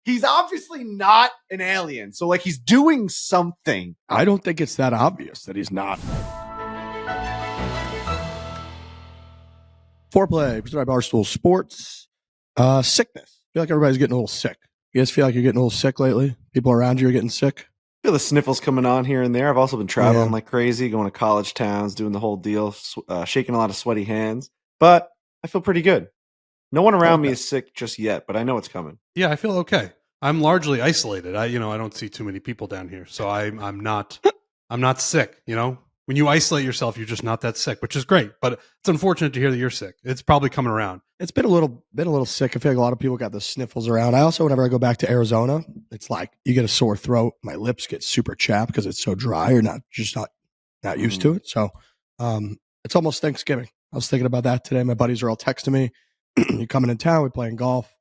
he's obviously not an alien. So like he's doing something. I don't think it's that obvious that he's not. Foreplay, presented by Barstool Sports. Sickness. I feel like everybody's getting a little sick. You guys feel like you're getting a little sick lately? People around you are getting sick? I feel the sniffles coming on here and there. I've also been traveling like crazy, going to college towns, doing the whole deal, shaking a lot of sweaty hands. But I feel pretty good. No one around me is sick just yet, but I know it's coming. Yeah, I feel okay. I'm largely isolated. I don't see too many people down here, so I'm not sick. When you isolate yourself, you're just not that sick, which is great. But it's unfortunate to hear that you're sick. It's probably coming around. It's been a little sick. I feel like a lot of people got the sniffles around. I also, whenever I go back to Arizona, it's like you get a sore throat. My lips get super chapped because it's so dry. You're not used to it. So it's almost Thanksgiving. I was thinking about that today. My buddies are all texting me. You coming in town? We playing golf.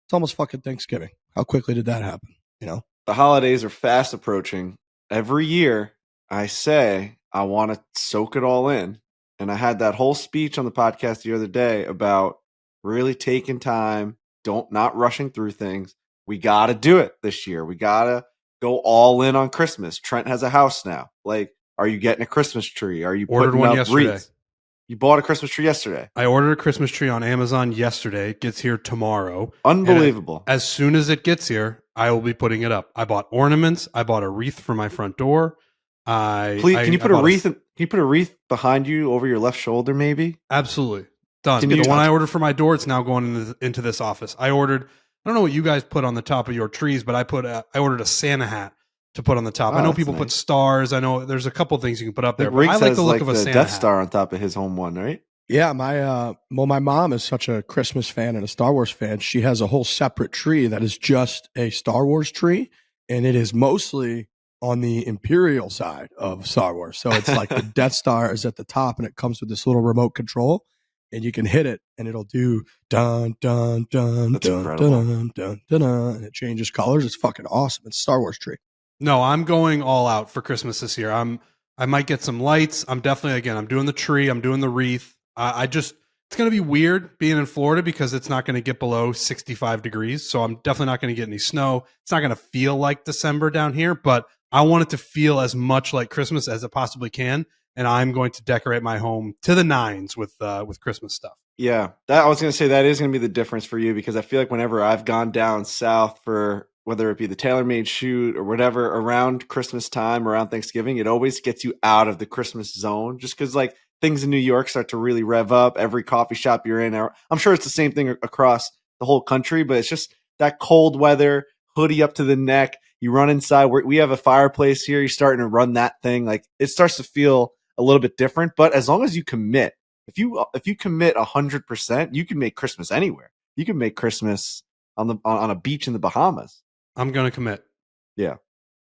It's almost fucking Thanksgiving. How quickly did that happen? The holidays are fast approaching. Every year I say I want to soak it all in. And I had that whole speech on the podcast the other day about really taking time, not rushing through things. We got to do it this year. We got to go all in on Christmas. Trent has a house now. Like, are you getting a Christmas tree? Are you ordered one yesterday? Wreaths? You bought a Christmas tree yesterday. I ordered a Christmas tree on Amazon yesterday. It gets here tomorrow. Unbelievable. As soon as it gets here, I will be putting it up. I bought ornaments. I bought a wreath for my front door. Can you put a wreath behind you over your left shoulder, maybe? Absolutely. Done. The one I ordered for my door, it's now going into this office. I don't know what you guys put on the top of your trees, but I ordered a Santa hat to put on the top. I know people put stars. I know there's a couple things you can put up there. But I like the look of a Santa Death hat. Star on top of his home one, right? Yeah, my mom is such a Christmas fan and a Star Wars fan. She has a whole separate tree that is just a Star Wars tree, and it is mostly on the Imperial side of Star Wars. So it's like the Death Star is at the top, and it comes with this little remote control, and you can hit it, and it'll do dun dun dun That's dun incredible. dun dun dun dun, and it changes colors. It's fucking awesome. It's a Star Wars tree. No, I'm going all out for Christmas this year. I might get some lights. I'm doing the tree. I'm doing the wreath. It's going to be weird being in Florida because it's not going to get below 65 degrees. So I'm definitely not going to get any snow. It's not going to feel like December down here, but I want it to feel as much like Christmas as it possibly can. And I'm going to decorate my home to the nines with Christmas stuff. Yeah, I was going to say that is going to be the difference for you, because I feel like whenever I've gone down south for whether it be the TaylorMade shoot or whatever around Christmas time, around Thanksgiving, it always gets you out of the Christmas zone, just because like things in New York start to really rev up. Every coffee shop you're in, I'm sure it's the same thing across the whole country, but it's just that cold weather, hoodie up to the neck. You run inside. We have a fireplace here. You're starting to run that thing. Like it starts to feel a little bit different, but as long as you commit, if you commit 100%, you can make Christmas anywhere. You can make Christmas on a beach in the Bahamas. I'm going to commit. Yeah.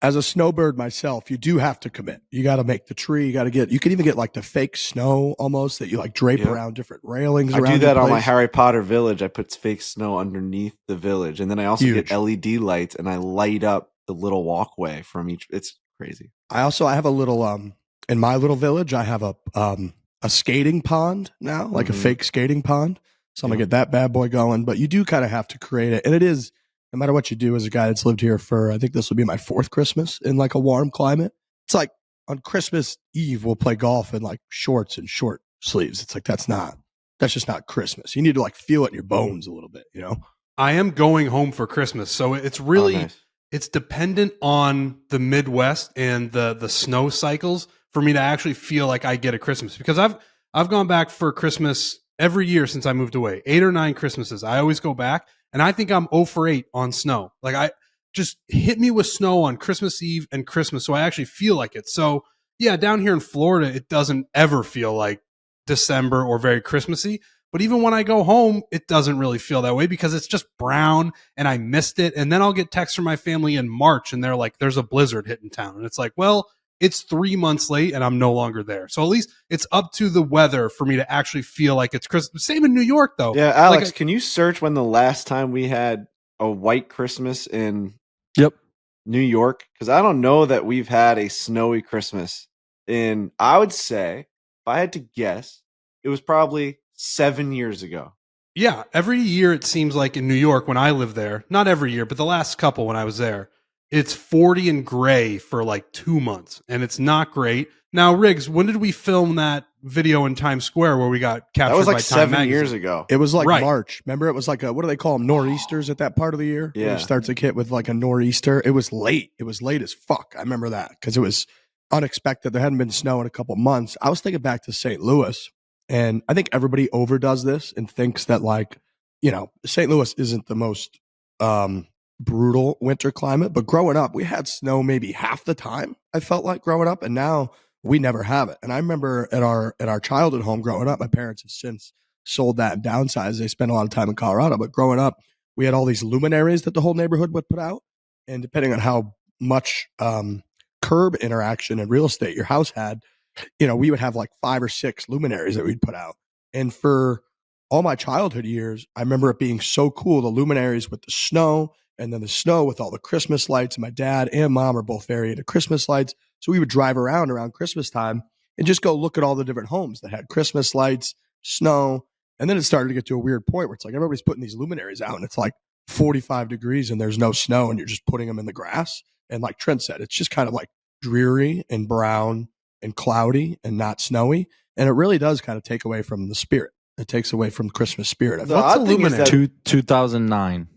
As a snowbird myself, you do have to commit. You got to make the tree. You can even get like the fake snow almost that you like drape around different railings. I do that on my Harry Potter village. I put fake snow underneath the village. And then I also get LED lights and I light up the little walkway from each. It's crazy. I have a little, in my little village, I have a skating pond now, like a fake skating pond. So I'm going to get that bad boy going, but you do kind of have to create it. And it is, no matter what you do as a guy that's lived here for, I think this will be my 4th Christmas in like a warm climate. It's like on Christmas Eve, we'll play golf in like shorts and short sleeves. It's like, that's just not Christmas. You need to like feel it in your bones a little bit, I am going home for Christmas. So it's really, nice. It's dependent on the Midwest and the snow cycles for me to actually feel like I get a Christmas, because I've gone back for Christmas every year since I moved away, 8 or 9 Christmases. I always go back. And I think I'm 0 for 8 on snow. Like I just hit me with snow on Christmas Eve and Christmas. So I actually feel like it. So yeah, down here in Florida, it doesn't ever feel like December or very Christmassy. But even when I go home, it doesn't really feel that way because it's just brown and I missed it. And then I'll get texts from my family in March and they're like, there's a blizzard hitting town. And it's like, well, it's 3 months late and I'm no longer there. So at least it's up to the weather for me to actually feel like it's Christmas. Same in New York, though. Yeah, Alex, can you search when the last time we had a white Christmas in New York? Because I don't know that we've had a snowy Christmas in, I would say, if I had to guess, it was probably 7 years ago. Yeah, every year it seems like in New York when I live there, not every year, but the last couple when I was there, it's 40 and gray for like 2 months, and it's not great. Now, Riggs, when did we film that video in Times Square where we got captured That was like by Time 7 Magazine? years ago. It was like Right. March. Remember, it was like what do they call them? Nor'easters at that part of the year? Yeah. Where it starts to hit with like a nor'easter. It was late. It was late as fuck. I remember that because it was unexpected. There hadn't been snow in a couple months. I was thinking back to St. Louis, and I think everybody overdoes this and thinks that like, St. Louis isn't the most brutal winter climate, but growing up, we had snow maybe half the time. I felt like growing up, and now we never have it. And I remember at our childhood home growing up, my parents have since sold that and downsized. They spent a lot of time in Colorado, but growing up, we had all these luminaries that the whole neighborhood would put out, and depending on how much curb interaction and real estate your house had, we would have like 5 or 6 luminaries that we'd put out. And for all my childhood years, I remember it being so cool, the luminaries with the snow, and then the snow with all the Christmas lights. And my dad and mom are both very into Christmas lights. So we would drive around Christmas time and just go look at all the different homes that had Christmas lights, snow. And then it started to get to a weird point where it's like everybody's putting these luminaries out and it's like 45 degrees and there's no snow and you're just putting them in the grass. And like Trent said, it's just kind of like dreary and brown and cloudy and not snowy. And it really does kind of take away from the spirit. It takes away from the Christmas spirit. The odd thing is that 2009.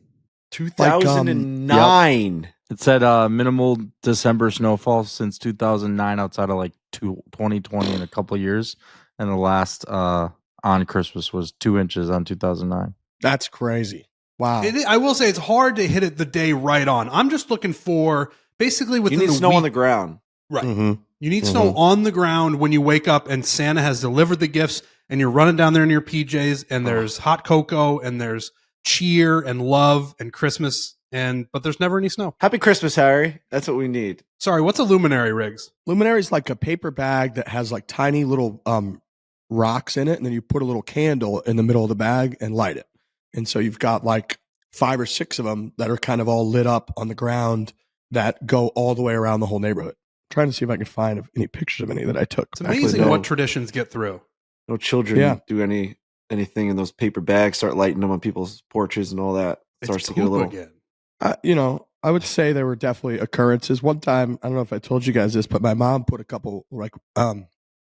2009. Yep. It said minimal December snowfall since 2009 outside of like 2020 in a couple of years. And the last on Christmas was 2 inches on 2009. That's crazy. Wow. I will say it's hard to hit it the day right on. I'm just looking for basically You within need the snow week. on the ground. Right. Mm-hmm. You need snow on the ground when you wake up and Santa has delivered the gifts and you're running down there in your PJs and there's hot cocoa and there's cheer and love and Christmas but there's never any snow. Happy Christmas, Harry. That's what we need. Sorry, what's a luminary, Riggs? Luminary is like a paper bag that has like tiny little rocks in it, and then you put a little candle in the middle of the bag and light it. And so you've got like 5 or 6 of them that are kind of all lit up on the ground that go all the way around the whole neighborhood. I'm trying to see if I can find any pictures of any that I took. It's amazing what traditions get through. No children do anything in those paper bags, start lighting them on people's porches and all that. Starts to get a little again. I would say there were definitely occurrences. One time, I don't know if I told you guys this, but my mom put a couple like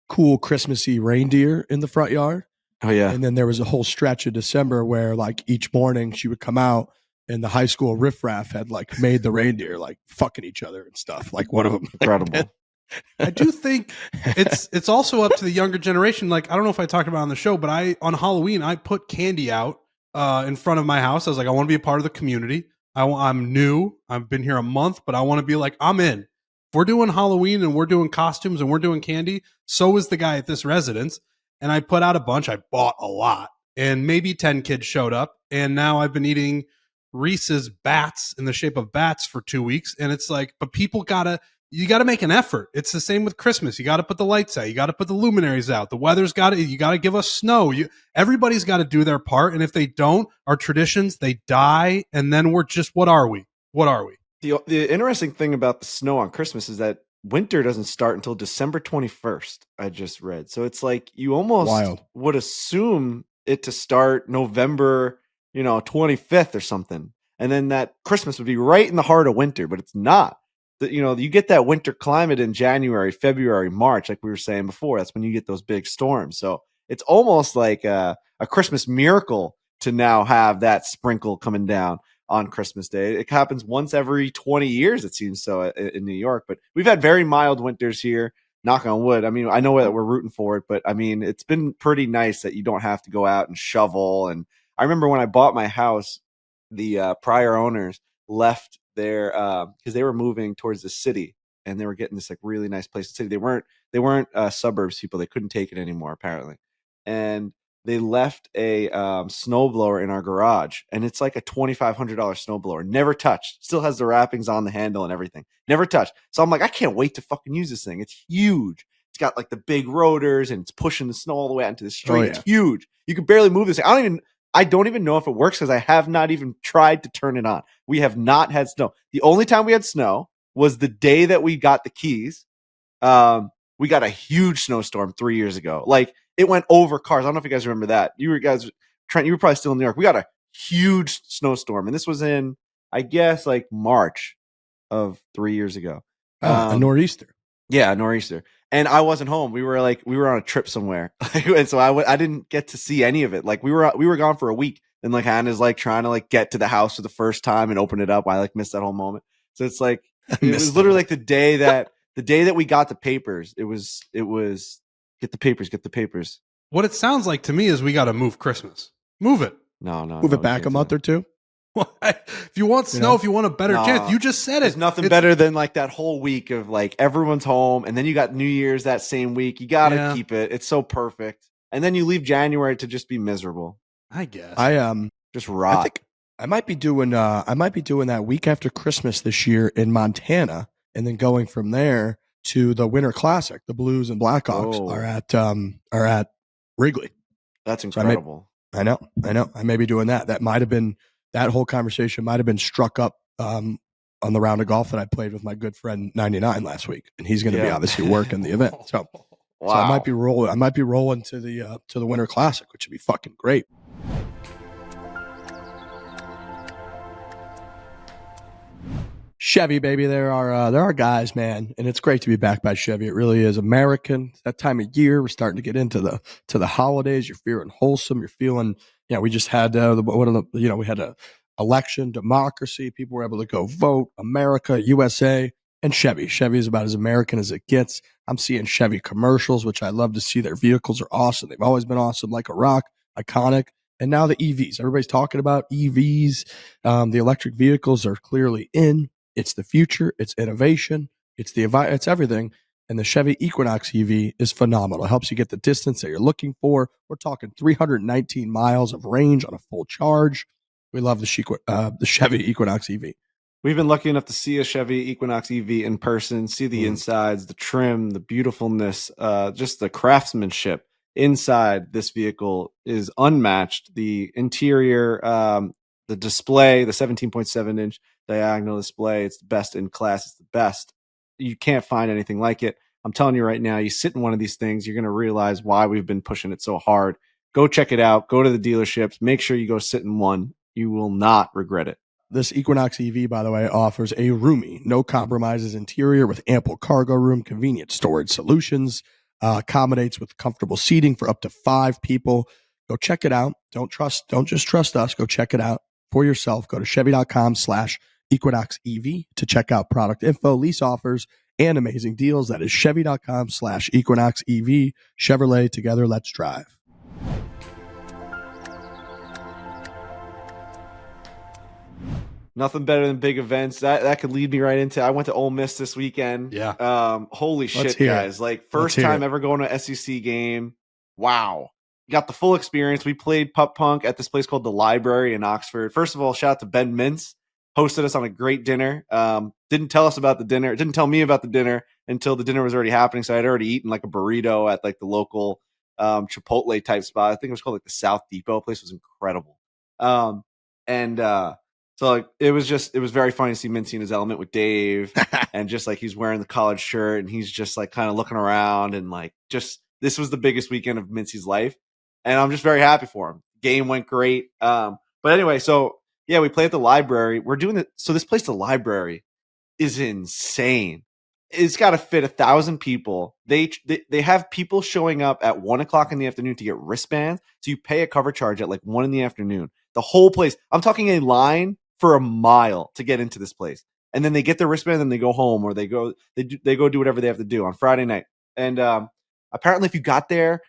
cool Christmassy reindeer in the front yard. Oh yeah. And then there was a whole stretch of December where like each morning she would come out and the high school riffraff had like made the reindeer like fucking each other and stuff. Like one of them. Incredible. I do think it's also up to the younger generation. Like, I don't know if I talked about it on the show, but on Halloween, I put candy out in front of my house. I was like, I want to be a part of the community. I'm new. I've been here a month, but I want to be like, I'm in. If we're doing Halloween and we're doing costumes and we're doing candy, so is the guy at this residence. And I put out a bunch. I bought a lot. And maybe 10 kids showed up. And now I've been eating Reese's bats in the shape of bats for 2 weeks. And it's like, but people you got to make an effort. It's the same with Christmas. You got to put the lights out. You got to put the luminaries out. The weather's you got to give us snow. Everybody's got to do their part. And if they don't, our traditions, they die. And then we're just, what are we? What are we? The interesting thing about the snow on Christmas is that winter doesn't start until December 21st, I just read. So it's like you almost would assume it to start November, 25th or something. And then that Christmas would be right in the heart of winter, but it's not. You get that winter climate in January, February, March, like we were saying before. That's when you get those big storms. So it's almost like a Christmas miracle to now have that sprinkle coming down on Christmas Day. It happens once every 20 years, it seems so, in New York. But we've had very mild winters here, knock on wood. I mean, I know that we're rooting for it, but I mean, it's been pretty nice that you don't have to go out and shovel. And I remember when I bought my house, the prior owners left there because they were moving towards the city and they were getting this like really nice place in the city. They weren't suburbs people. They couldn't take it anymore apparently. And they left a snowblower in our garage, and it's like a $2,500 snowblower, never touched, still has the wrappings on the handle and everything, never touched. So I'm like, I can't wait to fucking use this thing. It's huge. It's got like the big rotors and it's pushing the snow all the way out into the street. It's huge. You can barely move this thing. I don't even know if it works because I have not even tried to turn it on. We have not had snow. The only time we had snow was the day that we got the keys. We got a huge snowstorm 3 years ago. Like, it went over cars. I don't know if you guys remember that. You guys Trent, you were probably still in New York. We got a huge snowstorm, and this was in, I guess, like March of 3 years ago. A nor'easter. Yeah, nor'easter. And I wasn't home. We were on a trip somewhere, and so I didn't get to see any of it. Like we were gone for a week, and like Hannah's like trying to like get to the house for the first time and open it up. I like missed that whole moment. So it's like it was literally like the day that we got the papers. It was get the papers. What it sounds like to me is we got to move Christmas. Move it. No, Move it back a month or two. If you want snow, if you want a better chance, you just said it. There's nothing better than like that whole week of like everyone's home, and then you got New Year's that same week. You got to keep it. It's so perfect. And then you leave January to just be miserable. I guess. Just rot. I think I might be doing that week after Christmas this year in Montana, and then going from there to the Winter Classic. The Blues and Blackhawks are at Wrigley. That's incredible. So I know. I may be doing that. That whole conversation might have been struck up on the round of golf that I played with my good friend 99 last week, and he's going to be obviously working the event. So, wow. So I might be rolling to the Winter Classic, which would be fucking great. Chevy, baby, there are guys, man, and it's great to be back by Chevy. It really is American. That time of year, we're starting to get into the holidays. You're feeling wholesome. You're feeling, we just had we had a election, democracy. People were able to go vote. America, USA, and Chevy. Chevy is about as American as it gets. I'm seeing Chevy commercials, which I love to see. Their vehicles are awesome. They've always been awesome, like a rock, iconic. And now the EVs. Everybody's talking about EVs. The electric vehicles are clearly in. It's the future. It's innovation. It's everything. And the Chevy Equinox EV is phenomenal. It helps you get the distance that you're looking for. We're talking 319 miles of range on a full charge. We love the Chevy Equinox EV. We've been lucky enough to see a Chevy Equinox EV in person, see the insides, the trim, the beautifulness, just the craftsmanship inside this vehicle is unmatched. The interior, the display, the 17.7-inch diagonal display, it's the best in class. It's the best. You can't find anything like it. I'm telling you right now, you sit in one of these things, you're going to realize why we've been pushing it so hard. Go check it out. Go to the dealerships. Make sure you go sit in one. You will not regret it. This Equinox EV, by the way, offers a roomy, no compromises interior with ample cargo room, convenient storage solutions, accommodates with comfortable seating for up to 5 people. Go check it out. Don't just trust us. Go check it out for yourself. Go to Chevy.com/Equinox EV to check out product info, lease offers, and amazing deals. That is Chevy.com/Equinox EV. Chevrolet, together, let's drive. Nothing better than big events. That could lead me right into. I went to Ole Miss this weekend. Yeah. Holy shit, guys! Like first time ever going to an SEC game. Wow. Got the full experience. We played putt punk at this place called the Library in Oxford. First of all, shout out to Ben Mintz. Hosted us on a great dinner. Didn't tell us about the dinner. Didn't tell me about the dinner until the dinner was already happening. So I'd already eaten like a burrito at like the local Chipotle type spot. I think it was called like the South Depot. Place was incredible. So like it was very funny to see Mincy in his element with Dave and just like he's wearing the college shirt and he's just like kind of looking around and like just this was the biggest weekend of Mincy's life. And I'm just very happy for him. Game went great. But anyway, so yeah, we play at the Library. We're doing it. So this place, the Library, is insane. It's got to fit 1,000 people. They have people showing up at 1:00 in the afternoon to get wristbands. So you pay a cover charge at like 1 PM. The whole place. I'm talking a line for a mile to get into this place. And then they get their wristband and they go home or they go do whatever they have to do on Friday night. And apparently if you got there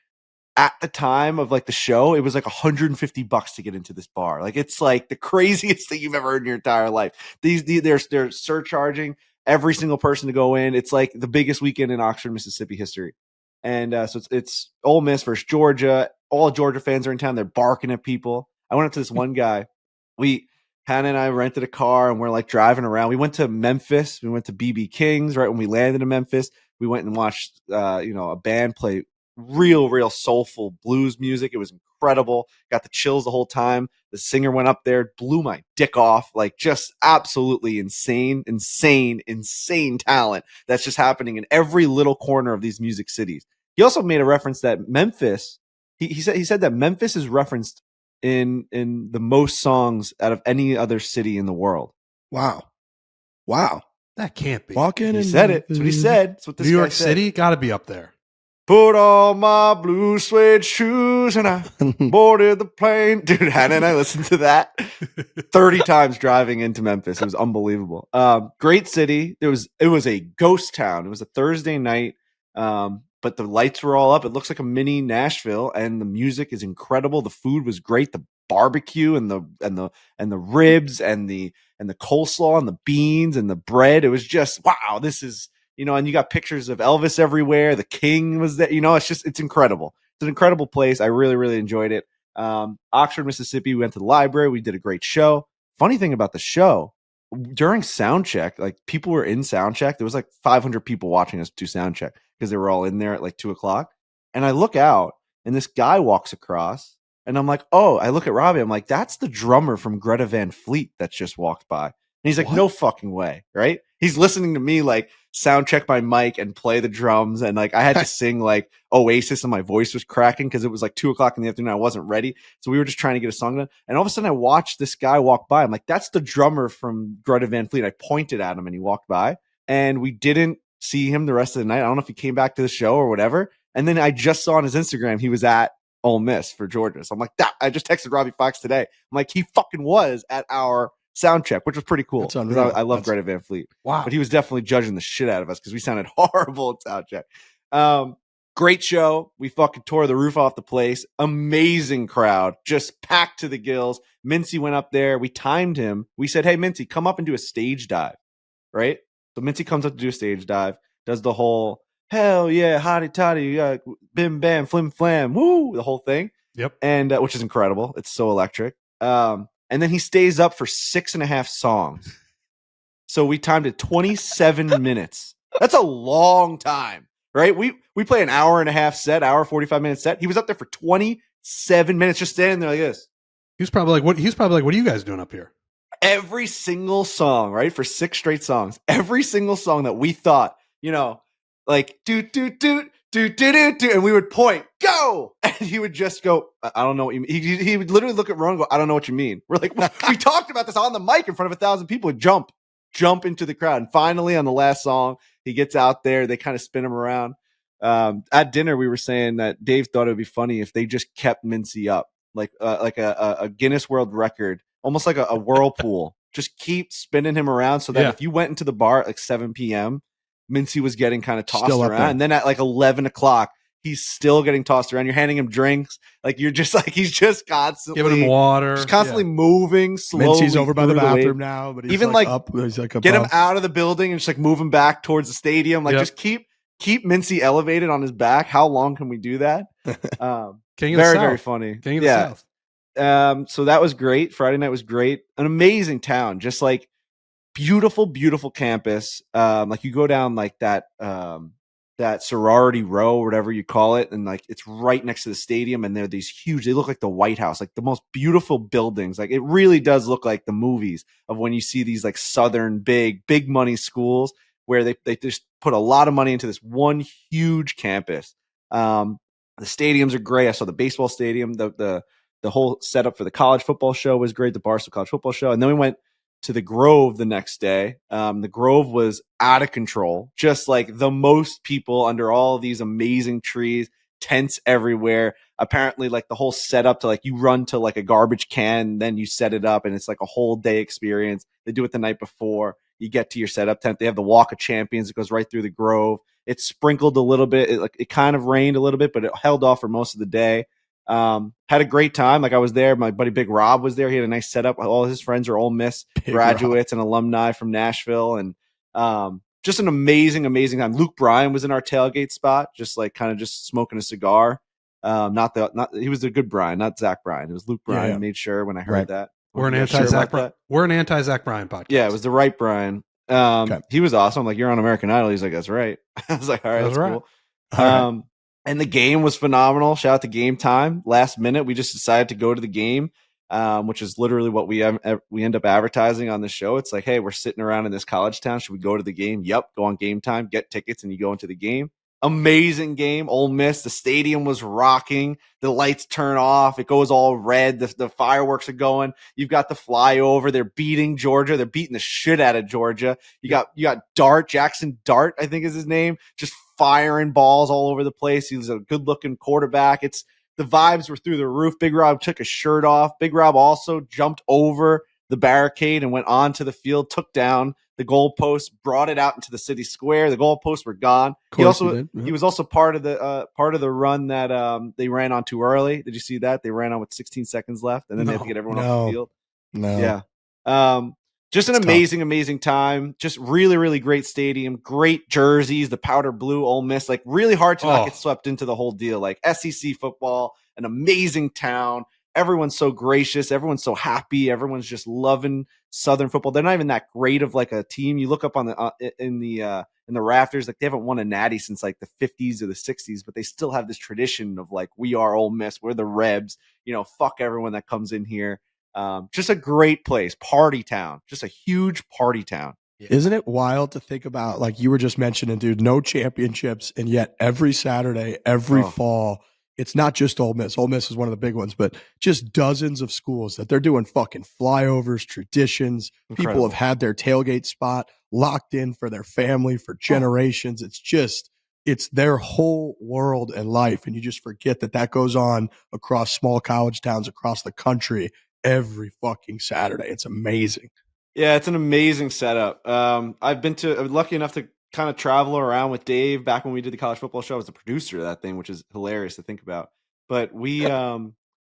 at the time of like the show, it was like $150 to get into this bar. Like it's like the craziest thing you've ever heard in your entire life. They're surcharging every single person to go in. It's like the biggest weekend in Oxford, Mississippi history. And so it's Ole Miss versus Georgia. All Georgia fans are in town. They're barking at people. I went up to this one guy. Hannah and I rented a car and we're like driving around. We went to Memphis. We went to BB King's right when we landed in Memphis. We went and watched, a band play real soulful blues music. It was incredible. Got the chills the whole time. The singer went up there, blew my dick off. Like just absolutely insane talent that's just happening in every little corner of these music cities. He also made a reference that Memphis, he said that Memphis is referenced in the most songs out of any other city in the world. Wow. That can't be. Walking He in said it. That's what he said. That's what this New guy York said. City, got to be up there. Put on my blue suede shoes and I boarded the plane. Dude, Hannah and I listened to that 30 times driving into Memphis. It was unbelievable. Great city. It was a ghost town. It was a Thursday night, but the lights were all up. It looks like a mini Nashville, and the music is incredible. The food was great. The barbecue and the ribs and the coleslaw and the beans and the bread. It was just, wow, this is, and you got pictures of Elvis everywhere. The King was there. It's incredible. It's an incredible place. I really, really enjoyed it. Oxford, Mississippi, we went to the library. We did a great show. Funny thing about the show, during sound check, like people were in sound check. There was like 500 people watching us do sound check because they were all in there at like 2:00. And I look out and this guy walks across and I'm like, oh, I look at Robbie. I'm like, that's the drummer from Greta Van Fleet that just walked by. And he's like, no fucking way. Right. He's listening to me like sound check my mic and play the drums. And like, I had to sing like Oasis and my voice was cracking because it was like 2:00 in the afternoon. I wasn't ready. So we were just trying to get a song done. And all of a sudden I watched this guy walk by. I'm like, that's the drummer from Greta Van Fleet. I pointed at him and he walked by and we didn't see him the rest of the night. I don't know if he came back to the show or whatever. And then I just saw on his Instagram, he was at Ole Miss for Georgia. So I'm like, I just texted Robbie Fox today. I'm like, he fucking was at our sound check, which was pretty cool. I love Greta Van Fleet. Wow. But he was definitely judging the shit out of us because we sounded horrible at sound check. Great show. We fucking tore the roof off the place. Amazing crowd. Just packed to the gills. Mincy went up there. We timed him. We said, hey, Mincy, come up and do a stage dive. Right? So Mincy comes up to do a stage dive, does the whole, hell yeah, hotty toddy, bim bam, flim flam, woo, the whole thing. Yep. And which is incredible. It's so electric. And then he stays up for 6.5 songs. So we timed it 27 minutes. That's a long time, right? We play an hour and a half set, hour 45-minute set. He was up there for 27 minutes, just standing there like this. He was probably like, what are you guys doing up here? Every single song, right? For 6 straight songs. Every single song that we thought, like doot doot doot doot doot doot doot, and we would point, go, and he would just go, I don't know what you mean. He would literally look at Ron and go, I don't know what you mean. We're like, we talked about this on the mic in front of 1,000 people. And jump into the crowd. And finally, on the last song, he gets out there. They kind of spin him around. At dinner, we were saying that Dave thought it would be funny if they just kept Mincy up, like a Guinness World Record, almost like a whirlpool. Just keep spinning him around so that if you went into the bar at like 7 p.m., Mincy was getting kind of tossed around. And then at like 11 o'clock, he's still getting tossed around. You're handing him drinks. Like you're just like, he's just constantly giving him water. Just constantly moving slowly. Mincy's over by the bathroom now, but he's even like up. He's like above. Get him out of the building and just like move him back towards the stadium. Like just keep Mincy elevated on his back. How long can we do that? King of very, the South. very funny. King of the South. So that was great. Friday night was great. An amazing town. Just like beautiful, beautiful campus. Like you go down like that sorority row, whatever you call it, and like it's right next to the stadium, and they're these huge, they look like the White House, like the most beautiful buildings. Like it really does look like the movies of when you see these like southern big money schools where they just put a lot of money into this one huge campus. The stadiums are great. I saw the baseball stadium, the whole setup for the college football show was great, the Barstool College Football Show. And then we went to the Grove the next day. The Grove was out of control, just like the most people under all these amazing trees, tents everywhere. Apparently, like the whole setup to like you run to like a garbage can, then you set it up, and it's like a whole day experience. They do it the night before. You get to your setup tent. They have the Walk of Champions. It goes right through the Grove. It sprinkled a little bit. It kind of rained a little bit, but it held off for most of the day. Had a great time. Like I was there. My buddy Big Rob was there. He had a nice setup. All his friends are Ole Miss graduates and alumni from Nashville, and just an amazing time. Luke Bryan was in our tailgate spot, just like kind of just smoking a cigar. He was the good Bryan, not Zach Bryan. It was Luke Bryan. Yeah. Made sure when I heard that. We're an anti-Zach Bryan podcast. Yeah, it was the right Bryan. He was awesome. I'm like, you're on American Idol. He's like, that's right. I was like, all right, that's cool. Right. And the game was phenomenal. Shout out to Game Time. Last minute, we just decided to go to the game, which is literally what we end up advertising on the show. It's like, hey, we're sitting around in this college town. Should we go to the game? Yep. Go on Game Time, get tickets, and you go into the game. amazing game. Ole Miss, the stadium was rocking. The lights turn off. It goes all red. The fireworks are going. You've got the flyover. They're beating Georgia. They're beating the shit out of Georgia. You got Dart, Jackson Dart, I think is his name, just firing balls all over the place. He's a good looking quarterback. The vibes were through the roof. Big Rob took his shirt off. Big Rob also jumped over the barricade and went onto the field, took down the goalpost, brought it out into the city square. The goalposts were gone. He was also part of the run that they ran on too early. Did you see that? They ran on with 16 seconds left, and then they had to get everyone off the field. No. Yeah. Just an amazing time. Just really, really great stadium. Great jerseys. The powder blue Ole Miss. Like really hard to not get swept into the whole deal. Like SEC football, an amazing town. Everyone's so gracious. Everyone's so happy. Everyone's just loving Southern football. They're not even that great of like a team. You look up on the in the rafters, like they haven't won a natty since like the 50s or the 60s, but they still have this tradition of like, we are Ole Miss. We're the Rebs. Fuck everyone that comes in here. Just a great place, party town, just a huge party town. Isn't it wild to think about, like you were just mentioning, dude, no championships, and yet every Saturday, every fall, it's not just Ole Miss. Ole Miss is one of the big ones, but just dozens of schools that they're doing fucking flyovers, traditions. Incredible. People have had their tailgate spot locked in for their family for generations. It's their whole world and life. And you just forget that goes on across small college towns across the country every fucking Saturday. It's amazing. Yeah, it's an amazing setup. I'm lucky enough to kind of travel around with Dave back when we did the college football show. I was the producer of that thing, which is hilarious to think about. But we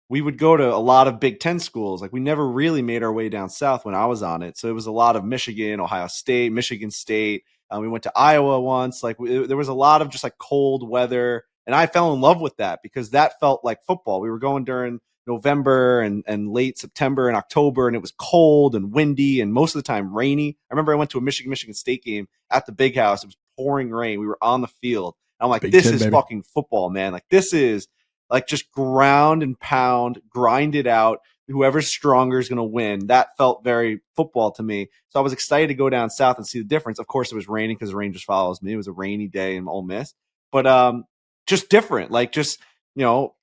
would go to a lot of Big Ten schools. Like we never really made our way down south when I was on it. So it was a lot of Michigan, Ohio State, Michigan State. We went to Iowa once. Like there was a lot of just like cold weather. And I fell in love with that because that felt like football. We were going during November and late September and October, and it was cold and windy and most of the time rainy. I remember I went to a Michigan State game at the Big House. It was pouring rain. We were on the field. And I'm like, this is fucking football, man. Like this is like just ground and pound, grind it out. Whoever's stronger is going to win. That felt very football to me. So I was excited to go down south and see the difference. Of course, it was raining because the rain just follows me. It was a rainy day in Ole Miss, but just different. Like just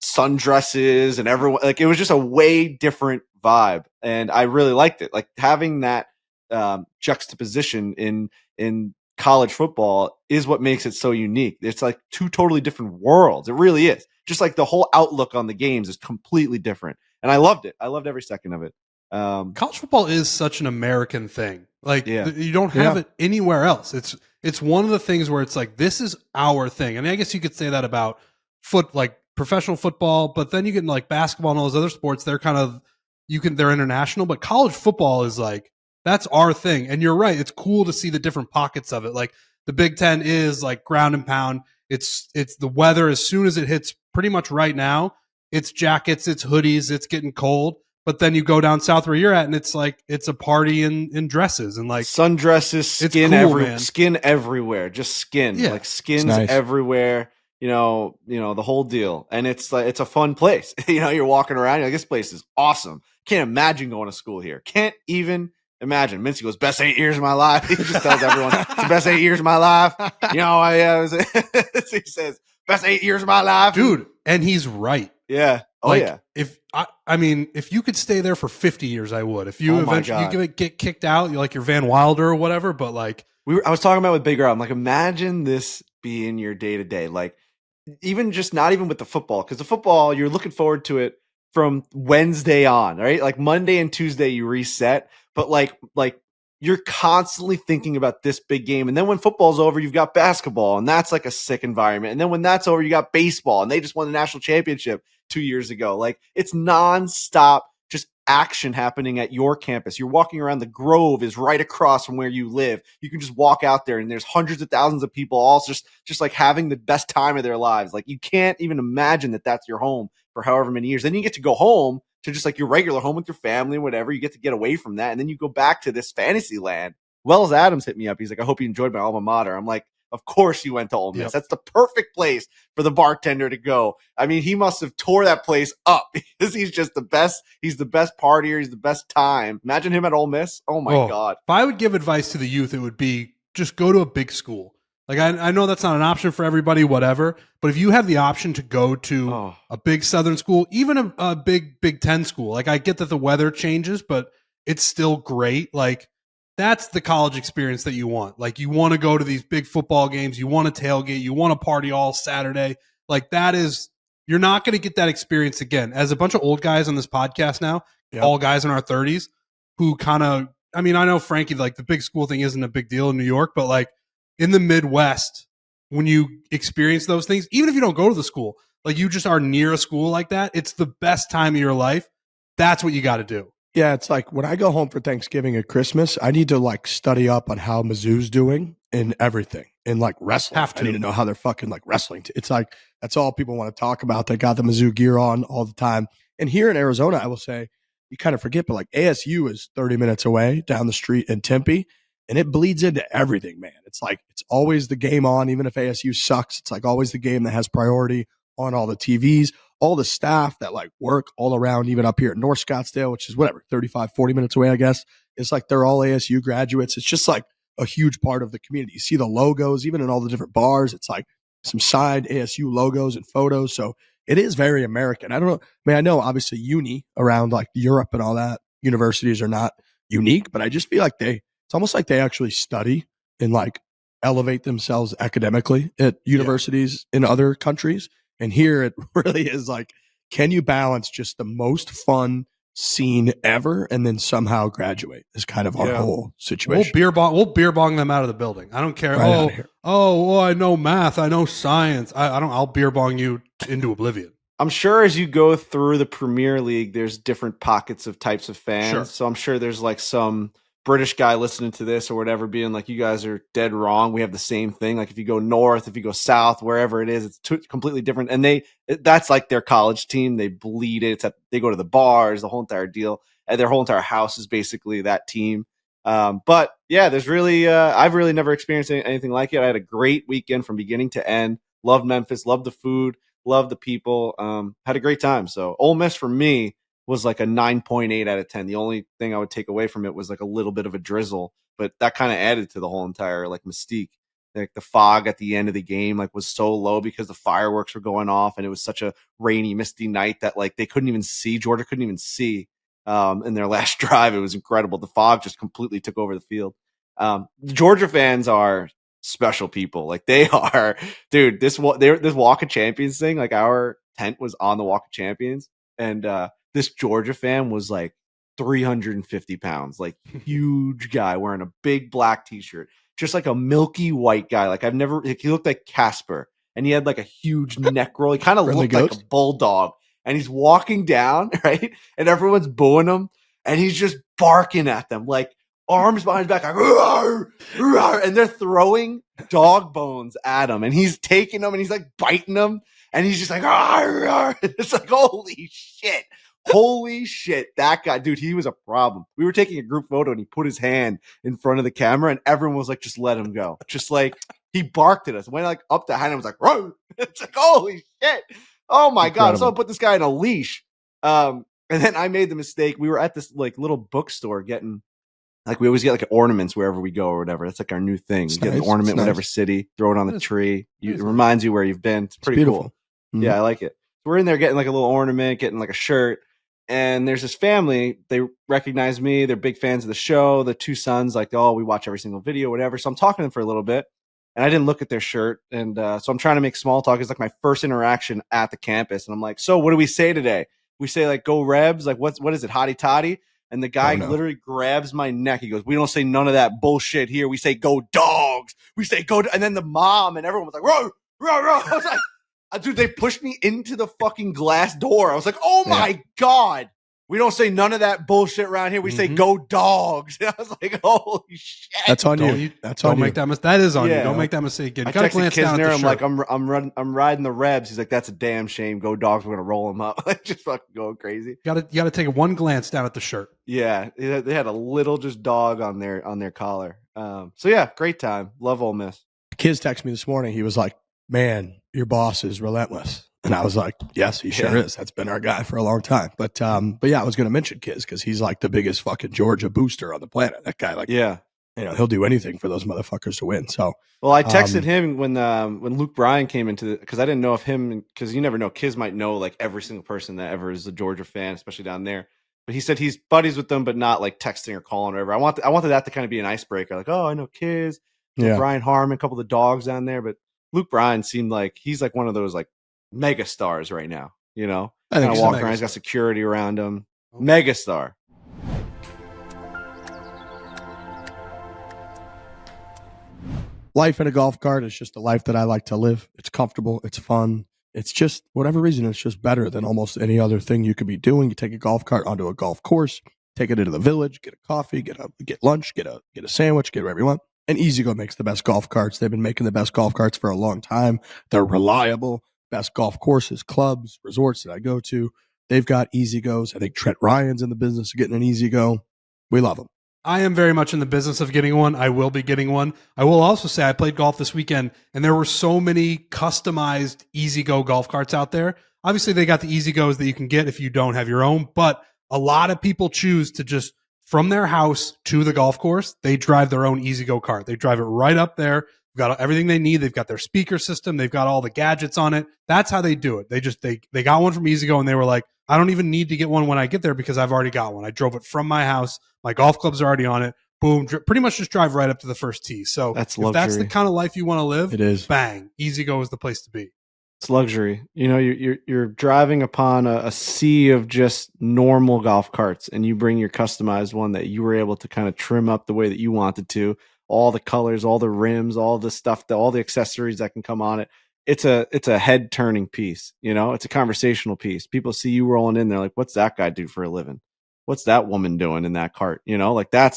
sundresses and everyone, like it was just a way different vibe. And I really liked it. Like having that juxtaposition in college football is what makes it so unique. It's like two totally different worlds. It really is. Just like the whole outlook on the games is completely different. And I loved it. I loved every second of it. College football is such an American thing. Like you don't have it anywhere else. It's one of the things where it's like, this is our thing. And I guess you could say that about like professional football, but then you get into like basketball and all those other sports. They're they're international, but college football is like, that's our thing. And you're right. It's cool to see the different pockets of it. Like the Big Ten is like ground and pound. It's the weather as soon as it hits pretty much right now. It's jackets, it's hoodies, it's getting cold. But then you go down south where you're at, and it's like it's a party in dresses and like sundresses, skin everywhere, just skin, like skins everywhere. The whole deal, and it's like it's a fun place. You're walking around, you're like, this place is awesome. Can't imagine going to school here. Can't even imagine. Mincy goes, best 8 years of my life. He just tells everyone it's the best 8 years of my life. He says best 8 years of my life, dude, and he's right. Yeah. Oh like, yeah. If you could stay there for 50 years, I would. If you eventually get kicked out, you're like your Van Wilder or whatever. But like I was talking about with Big Rob, I'm like, imagine this being your day to day. Like even just not even with the football, because the football you're looking forward to it from Wednesday on, right? Like Monday and Tuesday you reset, but like you're constantly thinking about this big game. And then when football's over, you've got basketball, and that's like a sick environment. And then when that's over, you got baseball, and they just won the national championship 2 years ago. Like it's nonstop, just action happening at your campus. You're walking around, the Grove is right across from where you live. You can just walk out there and there's hundreds of thousands of people all just like having the best time of their lives. Like you can't even imagine that that's your home for however many years. Then you get to go home to just like your regular home with your family, whatever. You get to get away from that. And then you go back to this fantasy land. Wells Adams hit me up. He's like, I hope you enjoyed my alma mater. I'm like, of course you went to Ole Miss. Yep. That's the perfect place for the bartender to go. I mean, he must have tore that place up because he's just the best. He's the best partier. He's the best time. Imagine him at Ole Miss. Oh my God. If I would give advice to the youth, it would be just go to a big school. Like I know that's not an option for everybody, whatever. But if you have the option to go to a big Southern school, even a big Big Ten school, like I get that the weather changes, but it's still great. Like that's the college experience that you want. Like you want to go to these big football games, you want to tailgate, you want to party all Saturday. Like that is, you're not going to get that experience again. As a bunch of old guys on this podcast now, all guys in our 30s who kind of, I mean, I know Frankie, like the big school thing isn't a big deal in New York, but like in the Midwest, when you experience those things, even if you don't go to the school, like you just are near a school like that, it's the best time of your life. That's what you got to do. Yeah, it's like when I go home for Thanksgiving at Christmas, I need to like study up on how Mizzou's doing in everything. In like wrestling. Have to. I need to know how they're fucking like wrestling. It's like that's all people want to talk about. They got the Mizzou gear on all the time. And here in Arizona, I will say, you kind of forget, but like ASU is 30 minutes away down the street in Tempe, and it bleeds into everything, man. It's like it's always the game on, even if ASU sucks. It's like always the game that has priority on all the TVs, all the staff that like work all around, even up here at North Scottsdale, which is whatever, 35, 40 minutes away, I guess. It's like they're all ASU graduates. It's just like a huge part of the community. You see the logos, even in all the different bars. It's like some signed ASU logos and photos. So it is very American. I don't know. I mean, I know obviously uni around like Europe and all that universities are not unique, but I just feel like it's almost like they actually study and like elevate themselves academically at universities in other countries. And here it really is like, can you balance just the most fun scene ever and then somehow graduate is kind of our whole situation. We'll beer bong them out of the building. I don't care. Well, I know math. I know science. I'll beer bong you into oblivion. I'm sure as you go through the Premier League, there's different pockets of types of fans. Sure. So I'm sure there's like some British guy listening to this or whatever being like, you guys are dead wrong. We have the same thing. Like if you go north, if you go south, wherever it is, it's completely different. And that's like their college team. They bleed it. They go to the bars, the whole entire deal. And their whole entire house is basically that team. But yeah, there's really, I've really never experienced anything like it. I had a great weekend from beginning to end. Loved Memphis, loved the food, loved the people, had a great time. So Ole Miss for me was like a 9.8 out of 10. The only thing I would take away from it was like a little bit of a drizzle, but that kind of added to the whole entire like mystique. Like the fog at the end of the game like was so low because the fireworks were going off and it was such a rainy, misty night that like they couldn't even see. Georgia couldn't even see in their last drive. It was incredible. The fog just completely took over the field. Georgia fans are special people. Like they are, dude, this Walk of Champions thing, like our tent was on the Walk of Champions and this Georgia fan was like 350 pounds, like huge guy wearing a big black t-shirt, just like a milky white guy. Like he looked like Casper and he had like a huge neck roll. He kind of looked like a bulldog and he's walking down, right? And everyone's booing him and he's just barking at them, like arms behind his back, like, rawr, rawr, and they're throwing dog bones at him and he's taking them and he's like biting them and he's just like, rawr, rawr. It's like, holy shit. Holy shit, that guy, dude, he was a problem. We were taking a group photo and he put his hand in front of the camera and everyone was like, just let him go. Just like, he barked at us. Went like up the hand and was like, "Row!" It's like, holy shit. Oh my God. So I put this guy on a leash. And then I made the mistake. We were at this like little bookstore getting, like we always get like ornaments wherever we go or whatever. That's like our new thing. Get an ornament in whatever city, throw it on the tree. It reminds you where you've been. It's pretty cool. Mm-hmm. Yeah, I like it. We're in there getting like a little ornament, getting like a shirt. And there's this family, they recognize me. They're big fans of the show. The two sons, like, oh, we watch every single video, whatever. So I'm talking to them for a little bit and I didn't look at their shirt. And so I'm trying to make small talk. It's like my first interaction at the campus. And I'm like, so what do we say today? We say like, go Rebs. Like, what is it? Hotty totty. And the guy literally grabs my neck. He goes, we don't say none of that bullshit here. We say go Dogs. We say go. And then the mom and everyone was like, row, row, row. I was like, dude, they pushed me into the fucking glass door. I was like, oh my God. We don't say none of that bullshit around here. We say go Dogs. And I was like, holy shit. That's on you. That's on you. That is on you. Don't make that mistake again. I texted Kisner. I'm like, I'm riding the Rebs. He's like, that's a damn shame. Go Dogs. We're going to roll them up. Like, just fucking going crazy. You got to take one glance down at the shirt. Yeah. They had a little just dog on their collar. So yeah, great time. Love Ole Miss. Kids texted me this morning. He was like, man, your boss is relentless. And I was like, yes, he sure is. That's been our guy for a long time. But yeah, I was going to mention Kiz because he's like the biggest fucking Georgia booster on the planet. That guy, like, he'll do anything for those motherfuckers to win. So, well, I texted him when Luke Bryan came into because I didn't know if him, because you never know, kids might know like every single person that ever is a Georgia fan, especially down there. But he said he's buddies with them, but not like texting or calling or whatever. I wanted that to kind of be an icebreaker, like, oh, I know kids, Brian Harmon, a couple of the dogs down there. But Luke Bryan seemed like he's like one of those like mega stars right now. You know, I think kind of walking around, he's got security around him, mega star. Life in a golf cart is just the life that I like to live. It's comfortable. It's fun. It's just, whatever reason, it's just better than almost any other thing you could be doing. You take a golf cart onto a golf course, take it into the village, get a coffee, get lunch, get a sandwich, get whatever you want. And E-Z-GO makes the best golf carts. They've been making the best golf carts for a long time. They're reliable. Best golf courses, clubs, resorts that I go to. They've got E-Z-GOs. I think Trent Ryan's in the business of getting an E-Z-GO. We love them. I am very much in the business of getting one. I will be getting one. I will also say I played golf this weekend, and there were so many customized E-Z-GO golf carts out there. Obviously, they got the E-Z-GOs that you can get if you don't have your own, but a lot of people choose to just, from their house to the golf course, they drive their own E-Z-GO cart. They drive it right up there. They've got everything they need. They've got their speaker system. They've got all the gadgets on it. That's how they do it. They got one from E-Z-GO, and they were like, I don't even need to get one when I get there because I've already got one. I drove it from my house. My golf clubs are already on it. Boom, pretty much just drive right up to the first tee. So that's if that's the kind of life you want to live, it is. Bang, E-Z-GO is the place to be. It's luxury. You know, you're driving upon a sea of just normal golf carts, and you bring your customized one that you were able to kind of trim up the way that you wanted to. All the colors, all the rims, all the stuff, all the accessories that can come on it. It's a head turning piece. You know, it's a conversational piece. People see you rolling in, they're like, "What's that guy do for a living? What's that woman doing in that cart?" You know, like that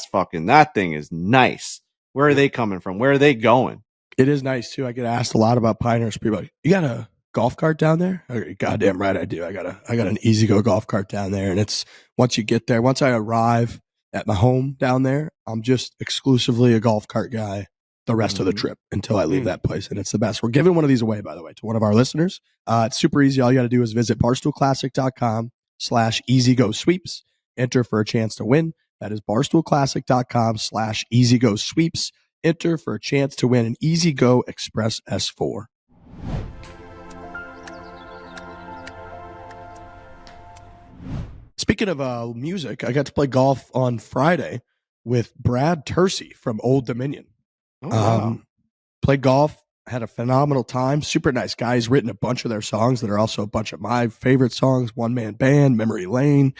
thing is nice. Where are they coming from? Where are they going? It is nice too. I get asked a lot about Pinehurst. People are like, you got a golf cart down there? Goddamn right I do. I got an E-Z-GO golf cart down there, and it's once you get there, once I arrive at my home down there, I'm just exclusively a golf cart guy the rest of the trip until I leave that place, and it's the best. We're giving one of these away, by the way, to one of our listeners. It's super easy. All you got to do is visit barstoolclassic.com/E-Z-GO sweeps. Enter for a chance to win. That is barstoolclassic.com/E-Z-GO sweeps. Enter for a chance to win an E-Z-GO Express S4. Speaking of music, I got to play golf on Friday with Brad Tersey from Old Dominion. Wow. Played golf, had a phenomenal time. Super nice guy. He's written a bunch of their songs that are also a bunch of my favorite songs. One Man Band, Memory Lane.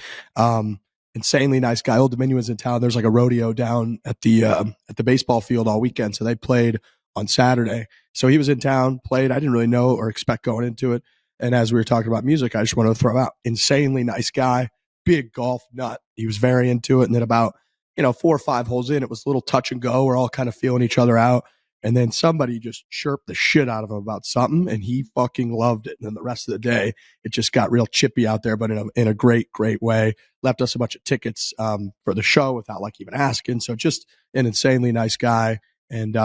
Insanely nice guy. Old Dominion was in town. There's like a rodeo down at the baseball field all weekend. So they played on Saturday. So he was in town, played. I didn't really know or expect going into it. And as we were talking about music, I just wanted to throw out insanely nice guy, big golf nut. He was very into it. And then about 4 or 5 holes in, it was a little touch and go. We're all kind of feeling each other out. And then somebody just chirped the shit out of him about something, and he fucking loved it. And then the rest of the day, it just got real chippy out there, but in a great, great way. Left us a bunch of tickets for the show without like even asking. So just an insanely nice guy. And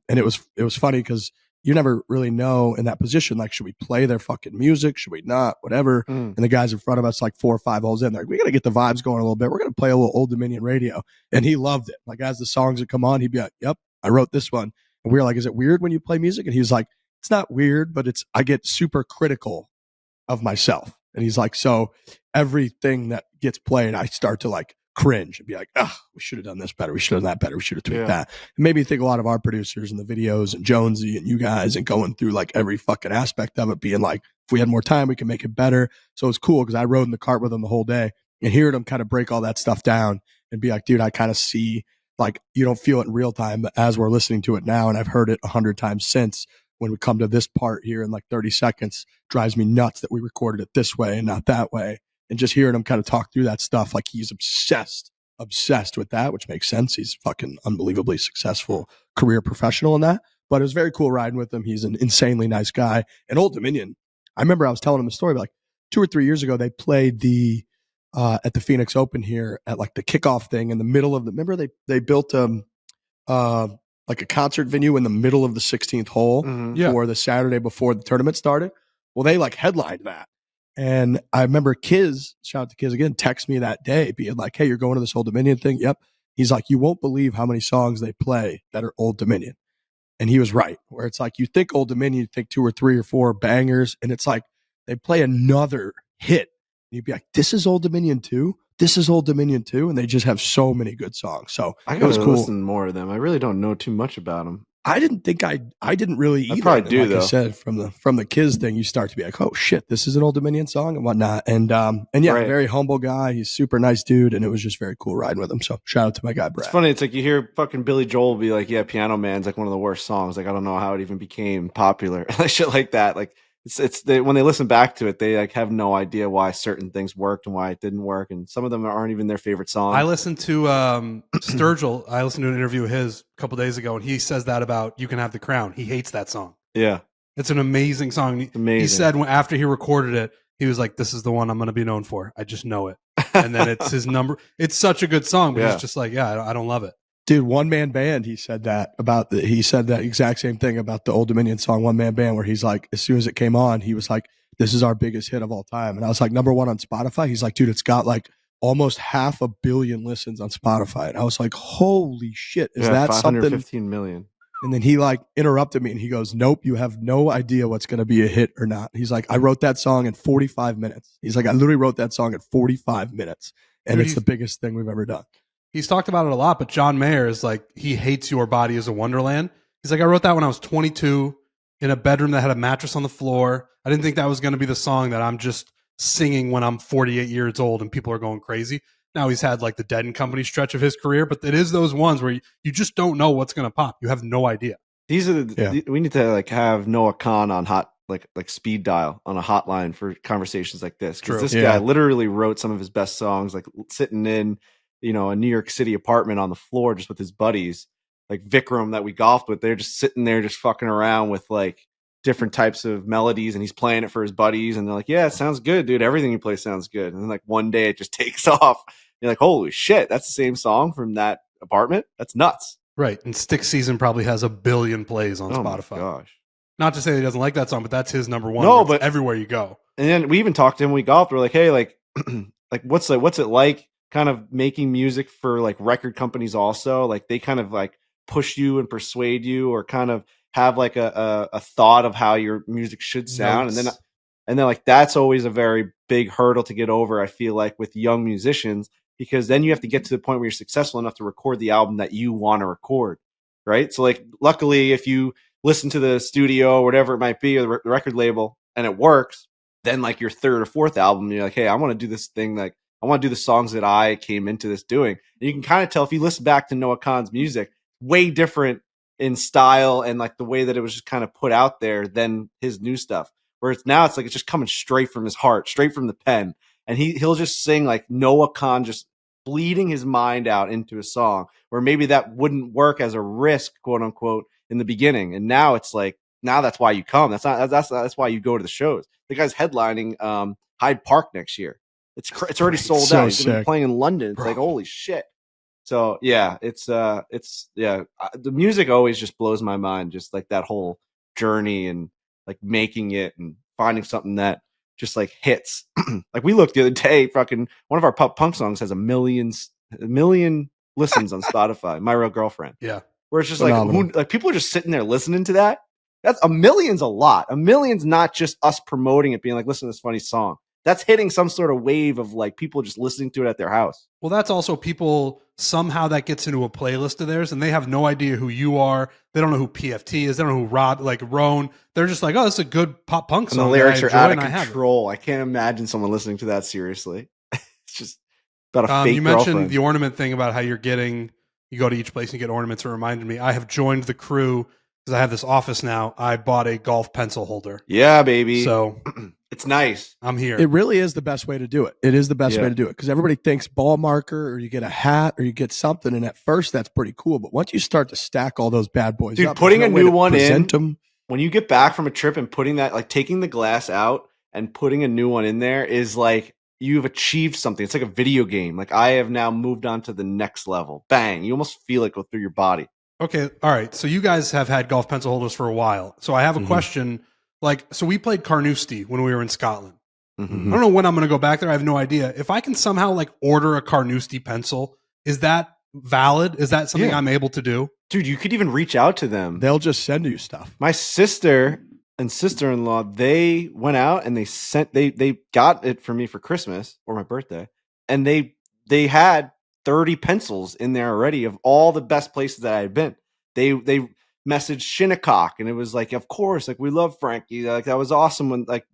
it was funny because you never really know in that position, like, should we play their fucking music? Should we not? Whatever. And the guys in front of us, like 4 or 5 holes in, they're like, we got to get the vibes going a little bit. We're going to play a little Old Dominion radio. And he loved it. Like, as the songs would come on, he'd be like, yep, I wrote this one. And we were like, is it weird when you play music? And he was like, it's not weird, but I get super critical of myself. And he's like, so everything that gets played, I start to like cringe and be like, we should have done this better. We should have done that better. We should have tweaked that. It made me think a lot of our producers and the videos and Jonesy and you guys, and going through like every fucking aspect of it, being like, if we had more time, we can make it better. So it's cool because I rode in the cart with him the whole day and hearing him kind of break all that stuff down and be like, dude, I kind of see, like, you don't feel it in real time, but as we're listening to it now, and I've heard it 100 times since, when we come to this part here in like 30 seconds, drives me nuts that we recorded it this way and not that way. And just hearing him kind of talk through that stuff, like he's obsessed with that, which makes sense. He's fucking unbelievably successful career professional in that. But it was very cool riding with him. He's an insanely nice guy. And Old Dominion, I remember I was telling him a story, like 2 or 3 years ago, they played at the Phoenix Open here at like the kickoff thing in the middle of remember they built like a concert venue in the middle of the 16th hole for the Saturday before the tournament started. Well, they like headlined that. And I remember Kiz, shout out to Kiz again, text me that day being like, hey, you're going to this Old Dominion thing? Yep. He's like, you won't believe how many songs they play that are Old Dominion. And he was right, where it's like, you think Old Dominion, you think 2 or 3 or 4 bangers, and it's like they play another hit. And you'd be like, this is Old Dominion too? This is Old Dominion too? And they just have so many good songs. So I it was gotta cool. listen more to them. I really don't know too much about them. I didn't think I didn't really either. I probably And do, like though. I said, from the Kiz thing, you start to be like, oh shit, this is an Old Dominion song and whatnot. And yeah, Right. very humble guy. He's super nice dude, and it was just very cool riding with him. So shout out to my guy Brad. It's funny. It's like you hear fucking Billy Joel be like, "Yeah, Piano Man's like one of the worst songs." Like I don't know how it even became popular. Like shit like that. Like when they listen back to it, they like have no idea why certain things worked and why it didn't work, and some of them aren't even their favorite songs. I listened to Sturgill. I listened to an interview of his a couple days ago, and he says that about "You Can Have the Crown." He hates that song. Yeah, it's an amazing song. It's amazing. He said after he recorded it, he was like, "This is the one I'm going to be known for. I just know it." And then it's his number. It's such a good song, but he's just like, "Yeah, I don't love it." Dude, One Man Band, he said that he said that exact same thing about the Old Dominion song, One Man Band, where he's like, as soon as it came on, he was like, this is our biggest hit of all time. And I was like, #1 on Spotify. He's like, dude, it's got like almost 500 million listens on Spotify. And I was like, holy shit, is that something? 515 million. And then he like interrupted me and he goes, nope, you have no idea what's going to be a hit or not. He's like, I wrote that song in 45 minutes. He's like, I literally wrote that song in 45 minutes. And Dude, it's the biggest thing we've ever done. He's talked about it a lot, but John Mayer is like, he hates Your Body is a Wonderland. He's like, I wrote that when I was 22 in a bedroom that had a mattress on the floor. I didn't think that was going to be the song that I'm just singing when I'm 48 years old and people are going crazy. Now he's had like the Dead and Company stretch of his career, but it is those ones where you just don't know what's going to pop. You have no idea. These are we need to like have Noah Khan on like speed dial on a hotline for conversations like this. Because this guy literally wrote some of his best songs, like sitting in, a New York City apartment on the floor just with his buddies, like Vikram that we golfed with. They're just sitting there just fucking around with like different types of melodies, and he's playing it for his buddies, and they're like, yeah, it sounds good, dude. Everything you play sounds good. And then like one day it just takes off. You're like, holy shit, that's the same song from that apartment? That's nuts. Right. And Stick Season probably has 1 billion plays on Spotify. My gosh. Not to say that he doesn't like that song, but that's his #1. No, but everywhere you go. And then we even talked to him. We golfed. We're like, hey, like what's it like kind of making music for like record companies also? Like they kind of like push you and persuade you, or kind of have like a thought of how your music should sound. Notes. And then like that's always a very big hurdle to get over, I feel like, with young musicians, because then you have to get to the point where you're successful enough to record the album that you want to record. Right. So like, luckily, if you listen to the studio or whatever it might be, or the record label, and it works, then like your 3rd or 4th album, you're like, hey, I want to do this thing. Like I want to do the songs that I came into this doing. And you can kind of tell if you listen back to Noah Khan's music, way different in style and like the way that it was just kind of put out there than his new stuff. Where it's like it's just coming straight from his heart, straight from the pen. And he'll just sing like Noah Khan, just bleeding his mind out into a song, where maybe that wouldn't work as a risk, quote unquote, in the beginning. And now it's like, now that's why you come. That's why you go to the shows. The guy's headlining Hyde Park next year. It's already sold out. He's been playing in London. It's like, holy shit. So yeah, the music always just blows my mind. Just like that whole journey and like making it and finding something that just like hits. Like we looked the other day, fucking one of our pop punk songs has a million listens on Spotify. My Real Girlfriend. Yeah. Where it's just like people are just sitting there listening to that. That's a million's a lot. A million's not just us promoting it, being like, listen to this funny song. That's hitting some sort of wave of like people just listening to it at their house. Well, that's also people, somehow that gets into a playlist of theirs and they have no idea who you are. They don't know who PFT is. They don't know who Roan. They're just like, oh, this is a good pop punk song. And the lyrics are out of control. I can't imagine someone listening to that seriously. It's just about a fake You mentioned girlfriend. The ornament thing about how you go to each place and you get ornaments. It reminded me, I have joined the crew because I have this office now. I bought a golf pencil holder. Yeah, baby. So it's nice. I'm here. It really is the best way to do it. It is the best way to do it, because everybody thinks ball marker, or you get a hat, or you get something, and at first that's pretty cool. But once you start to stack all those bad boys, dude, up, putting a new one in them. When you get back from a trip and putting that, like taking the glass out and putting a new one in there, is like you've achieved something. It's like a video game. Like I have now moved on to the next level. Bang! You almost feel it go through your body. Okay, all right. So you guys have had golf pencil holders for a while. So I have a question. So we played Carnoustie when we were in Scotland. Mm-hmm. I don't know when I'm going to go back there. I have no idea. If I can somehow like order a Carnoustie pencil, is that valid? Is that something Yeah. I'm able to do? Dude, you could even reach out to them. They'll just send you stuff. My sister and sister-in-law, they went out and they got it for me for Christmas or my birthday, and they had 30 pencils in there already of all the best places that I had been. They messaged Shinnecock, and it was like, of course, like we love Frankie, like that was awesome when like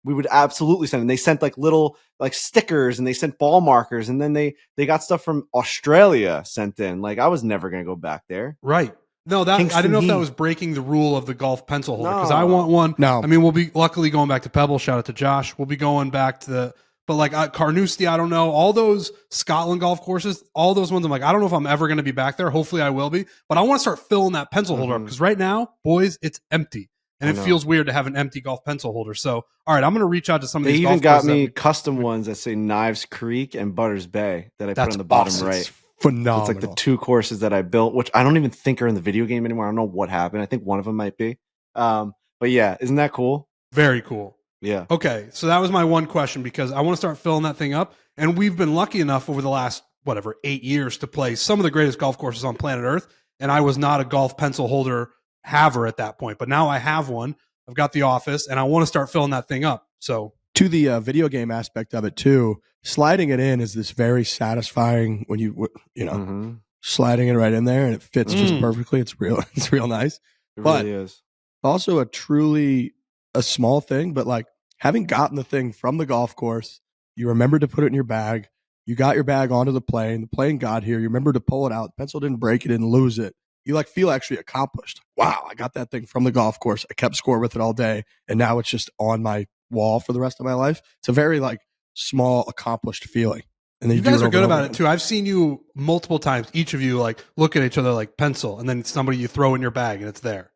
we would absolutely send. And they sent like little like stickers, and they sent ball markers, and then they got stuff from Australia sent in. Like I was never gonna go back there. Right. No, that Kingston I didn't know if that Heath. was breaking the rule of the golf pencil holder, because No. I want one. No. I mean, we'll be luckily going back to Pebble. Shout out to Josh. We'll be going back to the, but like Carnoustie, I don't know. All those Scotland golf courses, all those ones, I'm like, I don't know if I'm ever going to be back there. Hopefully I will be, but I want to start filling that pencil holder up, because right now, boys, it's empty. And I it know. feels weird to have an empty golf pencil holder. So, all right, I'm going to reach out to some of They these even golf got courses me that custom ones that say Knives Creek and Butters Bay that I put That's on the bottom awesome. right. Phenomenal. It's like the 2 courses that I built, which I don't even think are in the video game anymore. I don't know what happened. I think one of them might be. But yeah, isn't that cool? very cool. Yeah. Okay, so that was my one question, because I want to start filling that thing up. And we've been lucky enough over the last, 8 years to play some of the greatest golf courses on planet Earth. And I was not a golf pencil holder haver at that point. But now I have one. I've got the office, and I want to start filling that thing up. So To the video game aspect of it too, sliding it in is this very satisfying when you know Mhm. sliding it right in there and it fits just perfectly. It's real nice. It But- really is. Also a small thing, but like having gotten the thing from the golf course, you remembered to put it in your bag. You got your bag onto the plane got here. You remember to pull it out. The pencil didn't break, it didn't lose it. You like feel actually accomplished. Wow, I got that thing from the golf course. I kept score with it all day, and now it's just on my wall for the rest of my life. It's a very like small accomplished feeling. And then you do guys it are over good and over about it again. too. I've seen you multiple times. Each of you like look at each other like pencil, and then somebody you throw in your bag and it's there.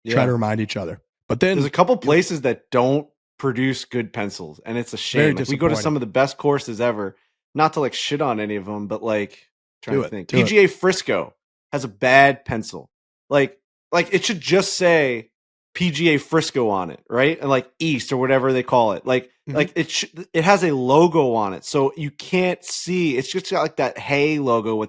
Try Yeah. to remind each other. But then There's a couple places that don't produce good pencils, and it's a Very shame. Like, we go to disappointing. some of the best courses ever. Not to like shit on any of them, but like trying Do to it, think. do it. PGA Frisco has a bad pencil. Like it should just say PGA Frisco on it, right? And like East or whatever they call it. Like it has a logo on it, so you can't see. It's just got like that Hey logo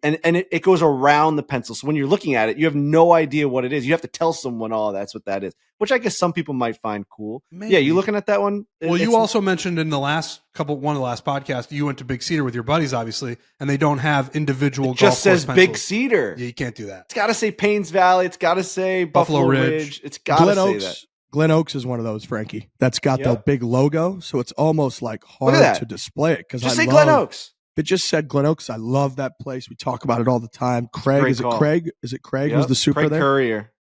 and it goes around the pencil. So when you're looking at it, you have no idea what it is. You have to tell someone, oh, that's what that is, which I guess some people might find cool. Maybe. Yeah, you looking at that one? Well, you It's- also mentioned in the last one of the last podcasts, you went to Big Cedar with your buddies, obviously, and they don't have individual it just golf says course Big pencils. Cedar. Yeah, you can't do that. It's got to say Paynes Valley. It's got to say Buffalo Ridge. It's got to Glen say Oaks. that. Glen Oaks is one of those, Frankie. That's got the Yep. big logo, so it's almost like Look at hard that. to display it. Because Just I say love, Glen Oaks. If it just said Glen Oaks, I love that place. We talk about it all the time. Craig, great is it call. Craig? Is it Craig? Who's Yep. the super Craig there? Courier.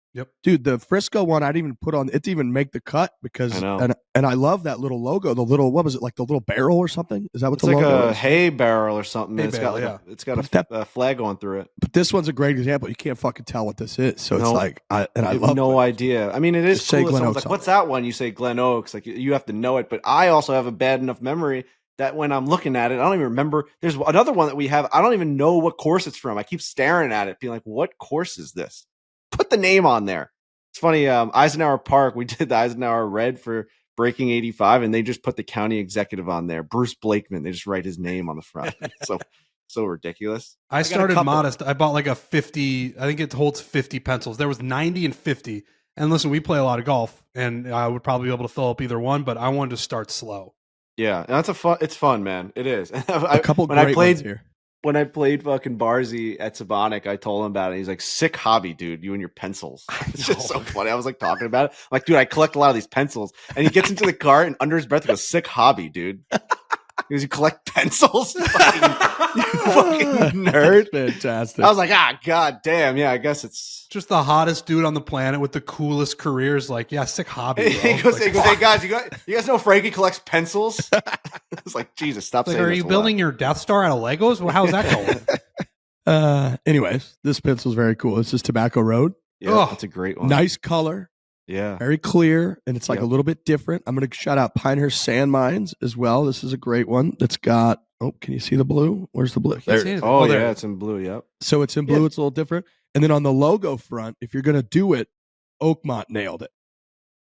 Dude, the Frisco one I didn't even put on. It didn't even make the cut because I know. and I love that little logo. The little what was it like the little barrel or something? Is that what It's the like logo a is? hay barrel or something. Hay and it's got like barrel, it's got But that- a flag going through it. But this one's a great example. You can't fucking tell what this is. So it's No. like I I love have no it. idea. I mean, it is Just say cool. That Glen someone's Oaks like, on "What's it." that one?" You say Glen Oaks. Like you have to know it. But I also have a bad enough memory that when I'm looking at it, I don't even remember. There's another one that we have. I don't even know what course it's from. I keep staring at it, being like, "What course is this?" Put the name on there. It's funny. Eisenhower Park. We did the Eisenhower Red for Breaking 85, and they just put the county executive on there, Bruce Blakeman. They just write his name on the front. So ridiculous. I got a started couple. modest. I bought like a 50. I think it holds 50 pencils. There was 90 and 50. And listen, we play a lot of golf, and I would probably be able to fill up either one, but I wanted to start slow. Yeah, and that's it's fun, man. It is. A couple when great I played ones here. when I played fucking Barzy at Sabonic, I told him about it. He's like, "Sick hobby, dude. You and your pencils." It's just so funny. I was like talking about it. I'm like, dude, I collect a lot of these pencils. And he gets into the cart and under his breath he goes, "Sick hobby, dude." He goes, "You collect pencils, you fucking nerd." Fantastic. I was like, god damn. Yeah, I guess it's. Just the hottest dude on the planet with the coolest careers. Like, yeah, sick hobby. Bro. He goes, Like, "Hey guys, you guys know Frankie collects pencils?" It's like, Jesus, stop like, saying are this you a lot. building your Death Star out of Legos? Well, how's that going? Anyways, this pencil's very cool. This is Tobacco Road. Yeah, Ugh. that's a great one. Nice color, Yeah. very clear, and it's like Yep. a little bit different. I'm going to shout out Pinehurst Sand Mines as well. This is a great one that's got, oh, can you see the blue? Where's the blue? Can't There. see anything. Oh, there. yeah, it's in blue. Yep. So it's in blue. Yeah. It's a little different. And then on the logo front, if you're going to do it, Oakmont nailed it.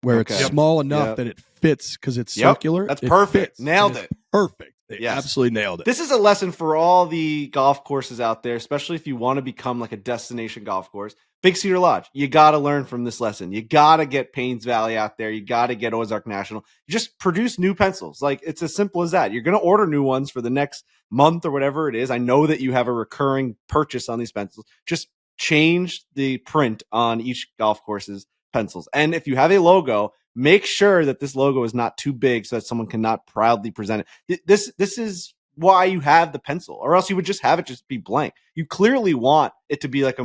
Where Okay. it's Yep. small enough Yep. that it fits because it's Yep. circular. That's It perfect. fits, Nailed and it's it. Perfect. They Yes. absolutely nailed it. This is a lesson for all the golf courses out there, especially if you want to become like a destination golf course. Big Cedar Lodge, you got to learn from this lesson. You got to get Paynes Valley out there. You got to get Ozark National. You just produce new pencils. Like, it's as simple as that. You're going to order new ones for the next month or whatever it is. I know that you have a recurring purchase on these pencils. Just change the print on each golf course's pencils. And if you have a logo, make sure that this logo is not too big so that someone cannot proudly present it. This is why you have the pencil, or else you would just have it just be blank. You clearly want it to be like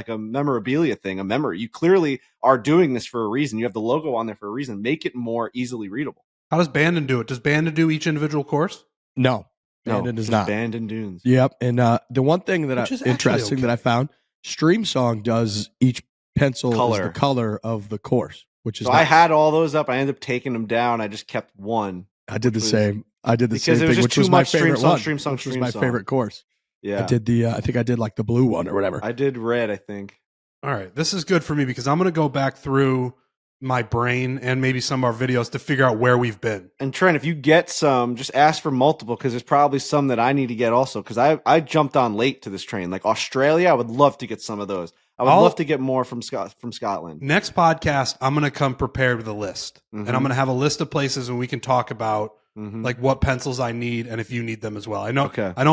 a memorabilia thing, a memory. You clearly are doing this for a reason. You have the logo on there for a reason. Make it more easily readable. How does Bandon do it? Does Bandon do each individual course? No, Bandon is not. Bandon Dunes. Yep. And the one thing that Which is interesting okay. that I found, Stream Song does each pencil Color. is the color of the course, which is So nice. I had all those up. I ended up taking them down. I just kept one. I did the was- same. I did the because same it was thing, just which too was my much Stream favorite Song, one. Stream Song, which was Stream my Song. favorite course. Yeah. I did I think I did like the blue one or whatever. I did red, I think. All right, this is good for me because I'm going to go back through my brain and maybe some of our videos to figure out where we've been. And Trent, if you get some, just ask for multiple, because there's probably some that I need to get also, because I jumped on late to this train. Like Australia, I would love to get some of those. I would love to get more from Scotland. Next podcast, I'm going to come prepared with a list, and I'm going to have a list of places, and we can talk about like what pencils I need and if you need them as well. I know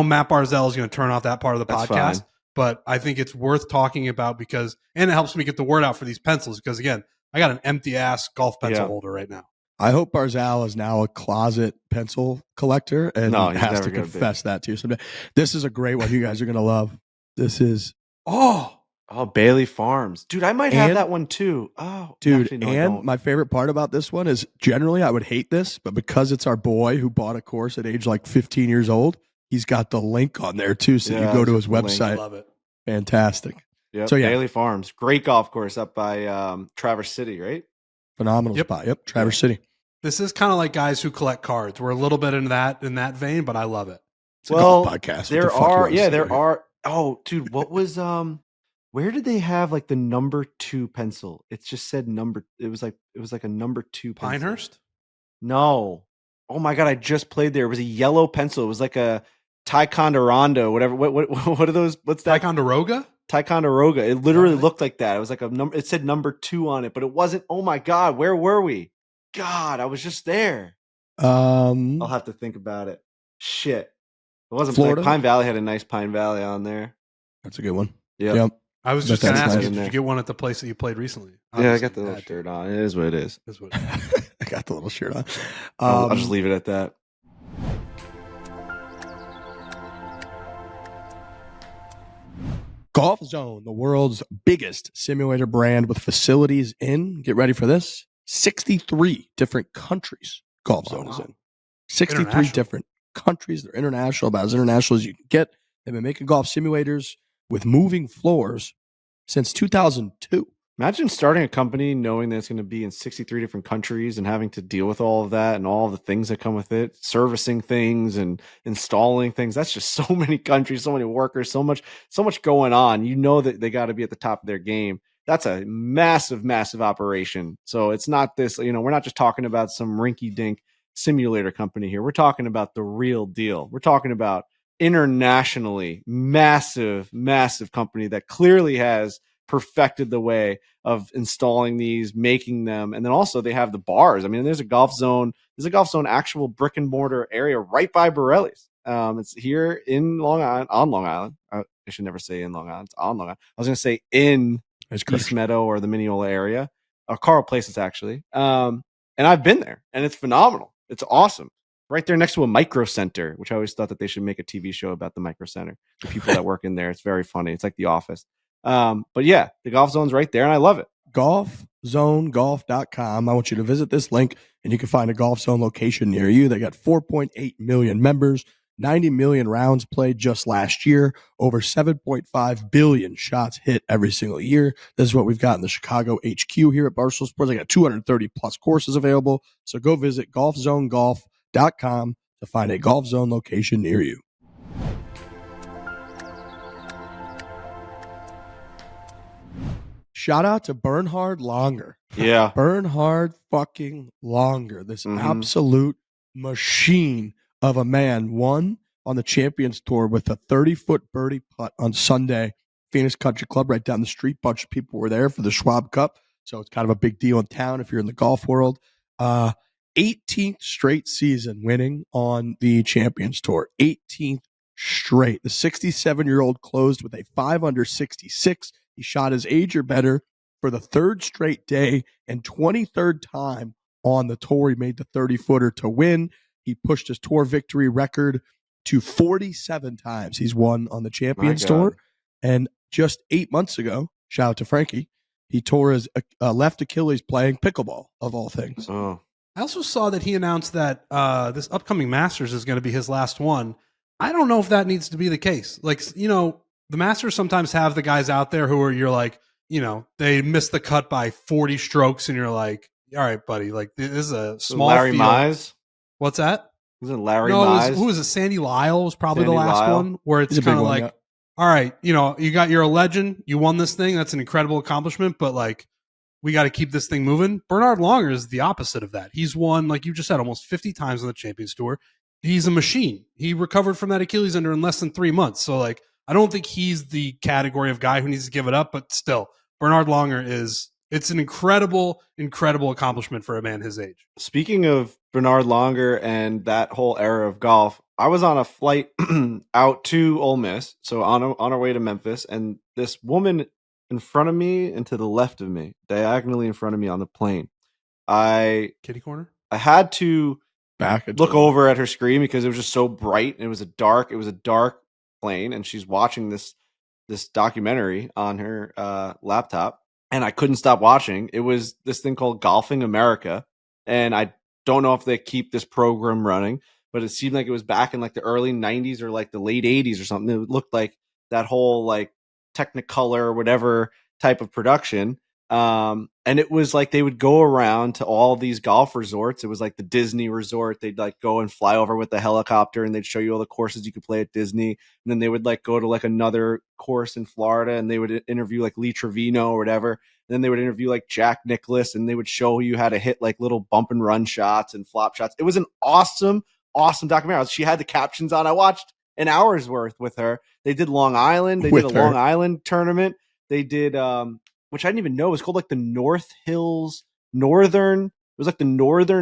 Matt Barzell is going to turn off that part of the That's podcast, fine. but I think it's worth talking about because, and it helps me get the word out for these pencils because again, I got an empty ass golf pencil holder right now. I hope Barzal is now a closet pencil collector and No, he's has never to gonna be. confess that to you someday. This is a great one. You guys are going to love. This is Oh, Bailey Farms. Dude, I might have And- that one too. Oh, dude. actually, no, I And don't. my favorite part about this one is generally I would hate this, but because it's our boy who bought a course at age like 15 years old, he's got the link on there too. So Yeah, you go to his just the link. website. Love it. Fantastic. Yep, So, yeah. Bailey Farms. Great golf course up by Traverse City, right? Phenomenal Yep. spot. Yep. Traverse City. This is kind of like guys who collect cards. We're a little bit in that vein, but I love it. It's a golf podcast. What There the fuck you are, wanna say there here? are. Oh, dude, what was where did they have like the number 2 pencil? It just said number. It was like a number 2 pencil. Pinehurst? No. Oh my god, I just played there. It was a yellow pencil. It was like a Ticonderoga, whatever. What are those? What's that? Ticonderoga? Ticonderoga. It literally Really? looked like that. It was like a number. It said number 2 on it, but it wasn't. Oh my god, where were we? God, I was just there. I'll have to think about it. Shit, it wasn't Florida? Like Pine Valley had a nice Pine Valley on there. That's a good one. Yep. Yep. I was But just going to that's ask nice you, in did there. you get one at the place that you played recently? Yeah, I Obviously, got the little had to. shirt on. It is what it is. That's what- I got the little shirt on. I'll just leave it at that. Golf Zone, the world's biggest simulator brand with facilities in, get ready for this, 63 different countries Golf Zone is in. 63 International. different countries. They're international, about as international as you can get. They've been making golf simulators with moving floors since 2002. Imagine starting a company knowing that it's going to be in 63 different countries and having to deal with all of that and all the things that come with it, servicing things and installing things. That's just so many countries, so many workers, so much going on. You know that they got to be at the top of their game. That's a massive, massive operation. So it's not this, we're not just talking about some rinky dink simulator company here. We're talking about the real deal. We're talking about internationally massive, massive company that clearly has perfected the way of installing these, making them, and then also they have the bars. I mean, there's a golf zone actual brick and mortar area right by Borelli's. It's here in Long Island, on Long Island. I should never say in Long Island. It's on Long Island. I was going to say in East Meadow or the Mineola area, Carl Place is actually. And I've been there, and it's phenomenal. It's awesome. Right there next to a micro center, which I always thought that they should make a TV show about the micro center. The people that work in there. It's very funny. It's like The Office. But yeah, the golf zone's right there, and I love it. GolfZoneGolf.com. I want you to visit this link, and you can find a Golf Zone location near you. They got 4.8 million members, 90 million rounds played just last year, over 7.5 billion shots hit every single year. This is what we've got in the Chicago HQ here at Barstool Sports. They got 230 plus courses available. So go visit GolfZoneGolf.com to find a Golf Zone location near you. Shout out to Bernhard Langer. Yeah. Bernhard fucking Langer, this absolute machine of a man won on the Champions Tour with a 30-foot birdie putt on Sunday. Phoenix Country Club right down the street. Bunch of people were there for the Schwab Cup. So it's kind of a big deal in town if you're in the golf world. 18th straight season winning on the Champions Tour. 18th straight. The 67-year-old closed with a 5 under 66. He shot his age or better for the third straight day and 23rd time on the tour. He made the 30-footer to win. He pushed his tour victory record to 47 times he's won on the Champions Tour. And just 8 months ago, shout out to Frankie, he tore his left Achilles playing pickleball, of all things. Oh. I also saw that he announced that this upcoming Masters is going to be his last one. I don't know if that needs to be the case. Like, you know, the Masters sometimes have the guys out there who are, you're like, you know, they missed the cut by 40 strokes, and you're like, all right, buddy, like this is a small Larry field. Mize? What's that? Was it Larry No, Mize? who was it? Sandy Lyle was probably Sandy the last Lyle. one, where it's kind of like, all right, you know, you're a legend. You won this thing. That's an incredible accomplishment, but like, we got to keep this thing moving. Bernhard Langer is the opposite of that. He's won, like you just said, almost 50 times on the Champions Tour. He's a machine. He recovered from that Achilles under in less than 3 months. So, like, I don't think he's the category of guy who needs to give it up, but still, Bernhard Langer it's an incredible, incredible accomplishment for a man his age. Speaking of Bernhard Langer and that whole era of golf, I was on a flight out to Ole Miss, so on our way to Memphis, and this woman in front of me and to the left of me, diagonally in front of me on the plane, Kitty corner? I had to look over at her screen because it was just so bright, and it was a dark plane, and she's watching this documentary on her laptop, and I couldn't stop watching. It was this thing called Golfing America, and I don't know if they keep this program running, but it seemed like it was back in like the early 90s or like the late 80s or something. It looked like that whole like Technicolor or whatever type of production. And it was like they would go around to all these golf resorts. It was like the Disney resort. They'd like go and fly over with the helicopter, and they'd show you all the courses you could play at Disney. And then they would like go to like another course in Florida, and they would interview like Lee Trevino or whatever. And then they would interview like Jack Nicklaus, and they would show you how to hit like little bump and run shots and flop shots. It was an awesome documentary. She had the captions on. I watched an hour's worth with her. They did Long Island. They did a Long Island tournament. They did, which I didn't even know, it was called like the Northern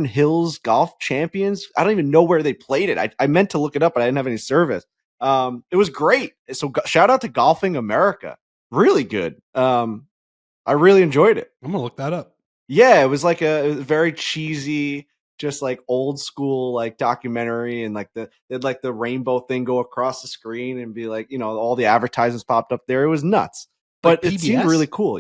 Hills Golf Champions. I don't even know where they played it. I meant to look it up, but I didn't have any service. It was great. So shout out to Golfing America. Really good. I really enjoyed it. I'm gonna look that up. Yeah, it was like it was very cheesy, just like old school like documentary, and like the rainbow thing go across the screen and be like, you know, all the advertisements popped up there. It was nuts, but like it seemed really cool.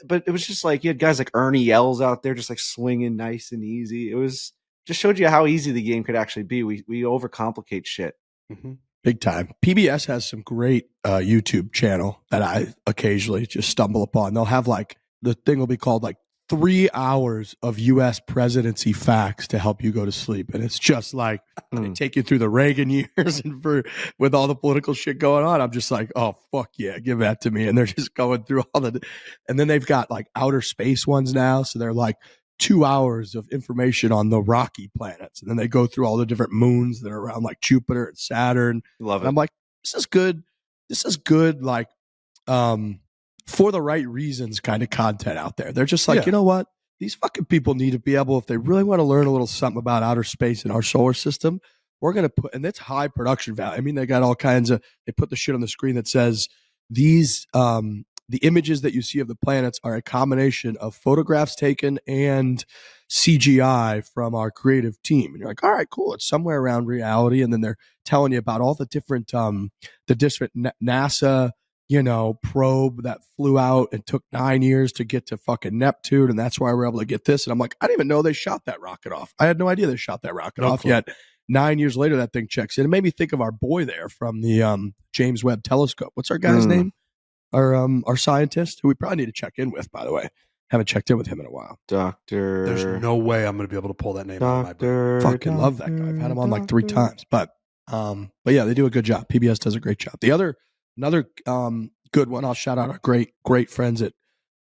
But it was just like you had guys like Ernie Els out there just like swinging nice and easy. It was just showed you how easy the game could actually be. We overcomplicate shit. Mm-hmm. Big time. PBS has some great YouTube channel that I occasionally just stumble upon. They'll have like, the thing will be called like 3 hours of U.S. presidency facts to help you go to sleep. And it's just like, they take you through the Reagan years, and with all the political shit going on, I'm just like, oh, fuck yeah, give that to me. And they're just going through and then they've got like outer space ones now. So they're like 2 hours of information on the rocky planets. And then they go through all the different moons that are around like Jupiter and Saturn. Love it. And I'm like, this is good. This is good. Like, for the right reasons kind of content out there. They're just like, you know what? These fucking people need to be able, if they really want to learn a little something about outer space and our solar system, we're going to put, and it's high production value. I mean, they got all kinds of, they put the shit on the screen that says these, the images that you see of the planets are a combination of photographs taken and CGI from our creative team. And you're like, all right, cool. It's somewhere around reality. And then they're telling you about all the different NASA, you know, probe that flew out and took 9 years to get to fucking Neptune. And that's why we're able to get this. And I'm like, I didn't even know they shot that rocket off. I had no idea they shot that rocket off yet. 9 years later, that thing checks in. It made me think of our boy there from the James Webb Telescope. What's our guy's name? Our scientist, who we probably need to check in with, by the way. Haven't checked in with him in a while. There's no way I'm going to be able to pull that name out of my brain. Fucking love that guy. I've had him on like 3 times. But yeah, they do a good job. PBS does a great job. Another good one, I'll shout out our great friends at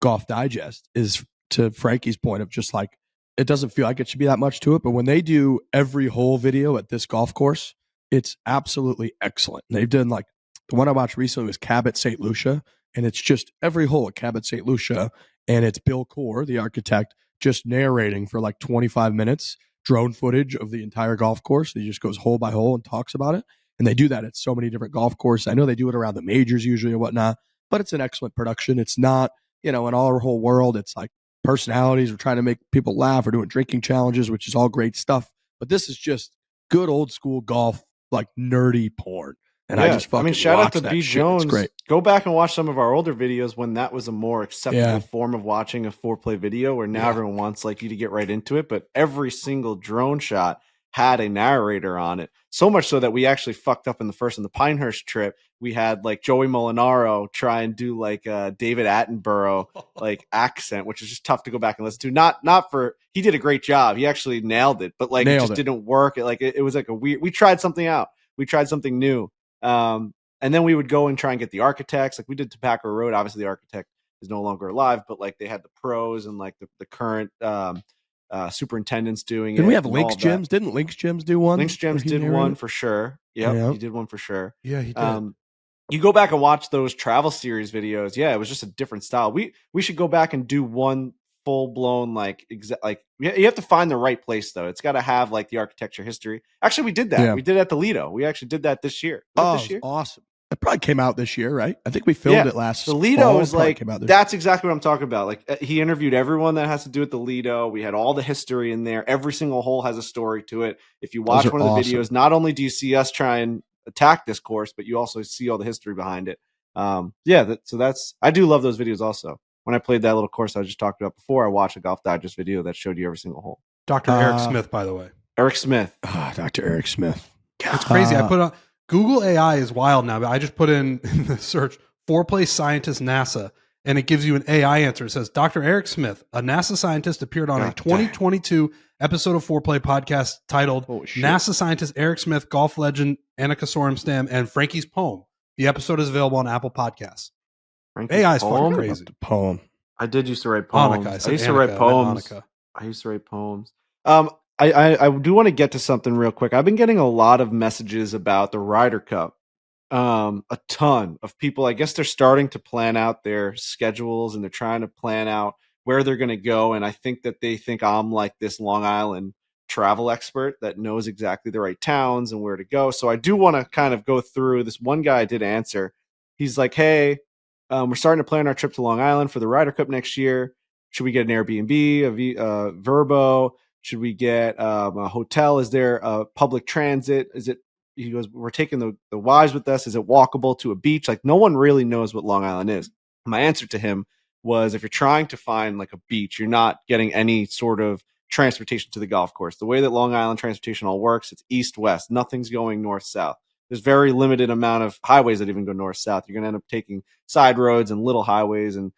Golf Digest, is to Frankie's point of just like it doesn't feel like it should be that much to it. But when they do every hole video at this golf course, it's absolutely excellent. They've done like the one I watched recently was Cabot St. Lucia, and it's just every hole at Cabot St. Lucia, and it's Bill Core, the architect, just narrating for like 25 minutes, drone footage of the entire golf course. He just goes hole by hole and talks about it. And they do that at so many different golf courses. I know they do it around the majors usually or whatnot, but it's an excellent production. It's not, in our whole world, it's like personalities. We're trying to make people laugh. We're doing drinking challenges, which is all great stuff. But this is just good old school golf, like nerdy porn. And I just fucking shout out to B. shit. Jones. It's great. Go back and watch some of our older videos when that was a more acceptable form of watching a foreplay video, where now everyone wants like you to get right into it. But every single drone shot had a narrator on it. So much so that we actually fucked up in the Pinehurst trip. We had like Joey Molinaro try and do like David Attenborough like accent, which is just tough to go back and listen to. Not for, he did a great job. He actually nailed it, but like it just didn't work. It was like a weird, we tried something out. We tried something new. And then we would go and try and get the architects. Like we did Tobacco Road. Obviously the architect is no longer alive, but like they had the pros and like the current superintendents doing it. Didn't we have Links Gyms? Didn't Links Gyms do one? Links Gyms did one for sure. Yep, he did one for sure. Yeah, he did. You go back and watch those travel series videos. Yeah, it was just a different style. We should go back and do one full blown you have to find the right place though. It's got to have like the architecture history. Actually, we did that. Yeah. We did it at the Lido. We actually did that this year. This year? Awesome. It probably came out this year, right? I think we filmed it last. The Lido is like, that's exactly what I'm talking about. Like he interviewed everyone that has to do with the Lido. We had all the history in there. Every single hole has a story to it. If you watch one of the videos, not only do you see us try and attack this course, but you also see all the history behind it. I do love those videos also. When I played that little course I just talked about before, I watched a Golf Digest video that showed you every single hole. Dr. Eric Smith, by the way. Eric Smith. Dr. Eric Smith. It's crazy. I put on Google AI is wild now, but I just put in the search foreplay scientist NASA, and it gives you an AI answer. It says Dr. Eric Smith, a NASA scientist, appeared on a 2022 episode of Foreplay podcast titled NASA Scientist Eric Smith, Golf Legend, Annika Sorenstam, and Frankie's Poem. The episode is available on Apple Podcasts. AI is fucking crazy. Poem. I did used to write poems. I used to write poems. I used to write poems. I do want to get to something real quick. I've been getting a lot of messages about the Ryder Cup. A ton of people. I guess they're starting to plan out their schedules and they're trying to plan out where they're going to go. And I think that they think I'm like this Long Island travel expert that knows exactly the right towns and where to go. So I do want to kind of go through this. One guy I did answer. He's like, hey, we're starting to plan our trip to Long Island for the Ryder Cup next year. Should we get an Airbnb, a Verbo? Should we get a hotel? Is there a public transit? Is it? He goes, we're taking the wives with us. Is it walkable to a beach? Like no one really knows what Long Island is. My answer to him was, if you're trying to find like a beach, you're not getting any sort of transportation to the golf course. The way that Long Island transportation all works, it's east-west. Nothing's going north-south. There's very limited amount of highways that even go north-south. You're going to end up taking side roads and little highways and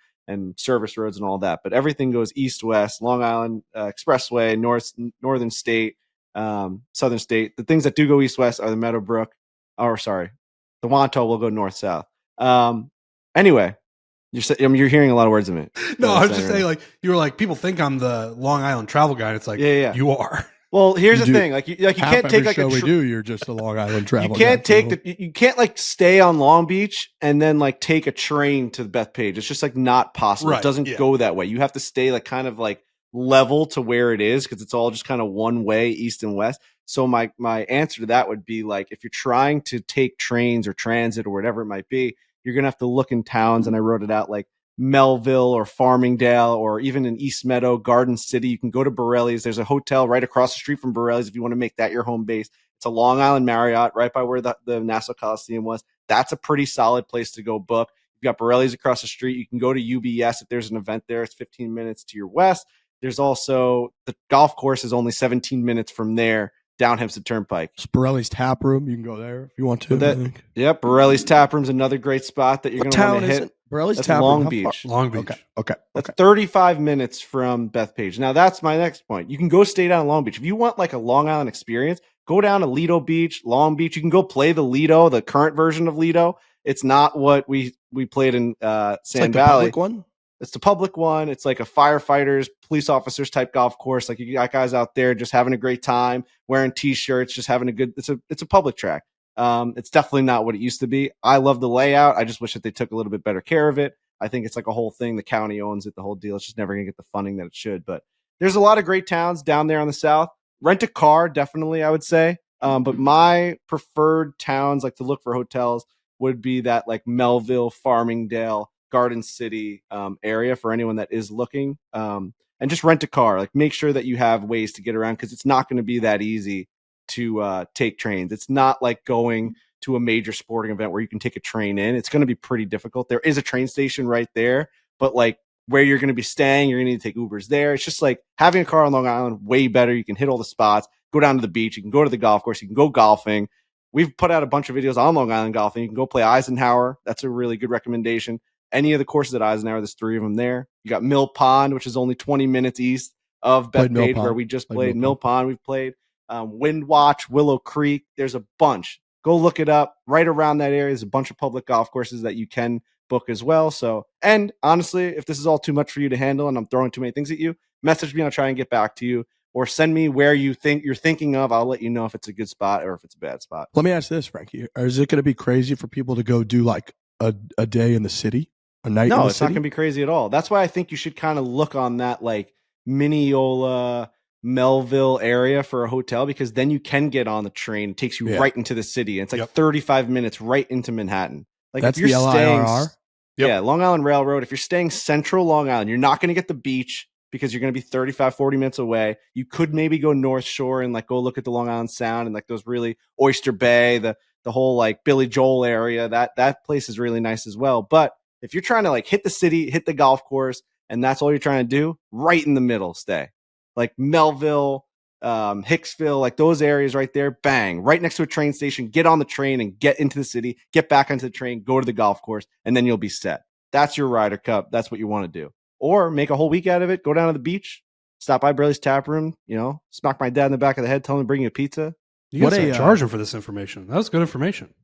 service roads and all that. But everything goes east-west. Long Island Expressway, northern state, southern state. The things that do go east-west are the Meadowbrook. The Wanto will go north-south. Anyway, you're hearing a lot of words in it. No, I was just saying, like, you were like, people think I'm the Long Island travel guy. And it's like, you are. Well, here's the thing. Like you can't take like show we do. You're just a Long Island travel. You can't like stay on Long Beach and then like take a train to Bethpage. It's just like not possible. Right, it doesn't go that way. You have to stay like kind of like level to where it is because it's all just kind of one way, east and west. So my answer to that would be like, if you're trying to take trains or transit or whatever it might be, you're gonna have to look in towns. And I wrote it out like Melville or Farmingdale or even in East Meadow, Garden City. You can go to Borelli's. There's a hotel right across the street from Borelli's if you want to make that your home base. It's a Long Island Marriott right by where the Nassau Coliseum was. That's a pretty solid place to go book. You've got Borelli's across the street. You can go to UBS if there's an event there. It's 15 minutes to your west. There's also the golf course is only 17 minutes from there down Hempstead Turnpike. It's Borelli's Tap Room. You can go there if you want to. Borelli's Tap Room's another great spot that you're going to want to hit. Borelli's That's Tap Long Room. Beach. Long Beach. Okay. That's 35 minutes from Bethpage. Now, that's my next point. You can go stay down in Long Beach. If you want like a Long Island experience, go down to Lido Beach, Long Beach. You can go play the Lido, the current version of Lido. It's not what we played in Sand Valley. The public one? It's the public one. It's like a firefighters, police officers type golf course. Like you got guys out there just having a great time, wearing t-shirts, just having a good. It's a public track. It's definitely not what it used to be. I love the layout. I just wish that they took a little bit better care of it. I think it's like a whole thing. The county owns it, the whole deal. It's just never gonna get the funding that it should. But there's a lot of great towns down there on the south. Rent a car, definitely, I would say. But my preferred towns, like to look for hotels, would be that like Melville, Farmingdale, Garden City area for anyone that is looking. And just rent a car. Like make sure that you have ways to get around because it's not going to be that easy to take trains. It's not like going to a major sporting event where you can take a train in. It's going to be pretty difficult. There is a train station right there, but like where you're going to be staying, you're going to need to take Ubers there. It's just like having a car on Long Island, way better. You can hit all the spots, go down to the beach. You can go to the golf course. You can go golfing. We've put out a bunch of videos on Long Island golfing. You can go play Eisenhower. That's a really good recommendation. Any of the courses at Eisenhower, there's 3 of them there. You got Mill Pond, which is only 20 minutes east of Bethpage, where we just played. Mill Pond, we've played. Windwatch, Willow Creek. There's a bunch. Go look it up. Right around that area, there's a bunch of public golf courses that you can book as well. So, and honestly, if this is all too much for you to handle and I'm throwing too many things at you, message me. I'll try and get back to you. Or send me where you think you're thinking of. I'll let you know if it's a good spot or if it's a bad spot. Let me ask this, Frankie. Is it going to be crazy for people to go do like a day in the city? A night in the city? No, it's not going to be crazy at all. That's why I think you should kind of look on that like Mineola, Melville area for a hotel because then you can get on the train. It takes you right into the city. It's like 35 minutes right into Manhattan. Like that's if you're the staying, LIRR? Yeah, Long Island Railroad. If you're staying central Long Island, you're not going to get the beach because you're going to be 35, 40 minutes away. You could maybe go North Shore and like go look at the Long Island Sound and like those really Oyster Bay, the whole like Billy Joel area. That place is really nice as well. But if you're trying to like hit the city, hit the golf course, and that's all you're trying to do, right in the middle, stay. Like Melville, Hicksville, like those areas right there, bang, right next to a train station, get on the train and get into the city, get back onto the train, go to the golf course, and then you'll be set. That's your Ryder Cup. That's what you want to do. Or make a whole week out of it, go down to the beach, stop by Burley's Tap Room, smack my dad in the back of the head, tell him to bring you a pizza. You got to charge him for this information. That was good information.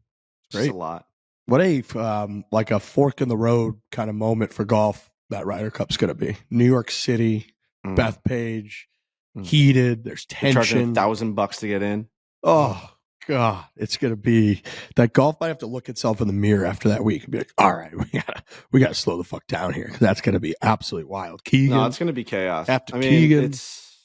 Great. A lot. What like a fork in the road kind of moment for golf that Ryder Cup's going to be. New York City, Bethpage, heated, there's tension. $1,000 to get in. Oh, God, it's going to be that golf might have to look itself in the mirror after that week and be like, all right, we got to slow the fuck down here because that's going to be absolutely wild. Keegan. No, it's going to be chaos. Keegan. It's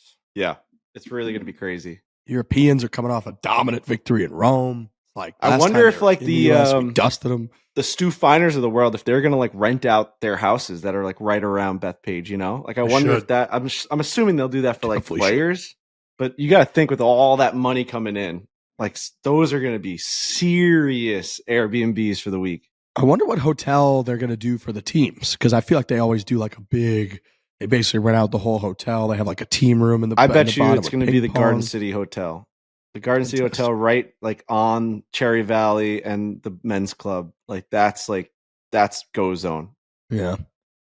really going to be crazy. Europeans are coming off a dominant victory in Rome. Like I wonder if like the US, dusted them. The Stu Finers of the world, if they're going to like rent out their houses that are like right around Bethpage, like I wonder if that, I'm assuming they'll do that for like players, but you got to think with all that money coming in, like those are going to be serious Airbnbs for the week. I wonder what hotel they're going to do for the teams because I feel like they always do like they basically rent out the whole hotel. They have like a team room in the. I bet you it's going to be the Garden City Hotel. The Garden City Hotel, right, like on Cherry Valley and the men's club, that's go zone. Yeah,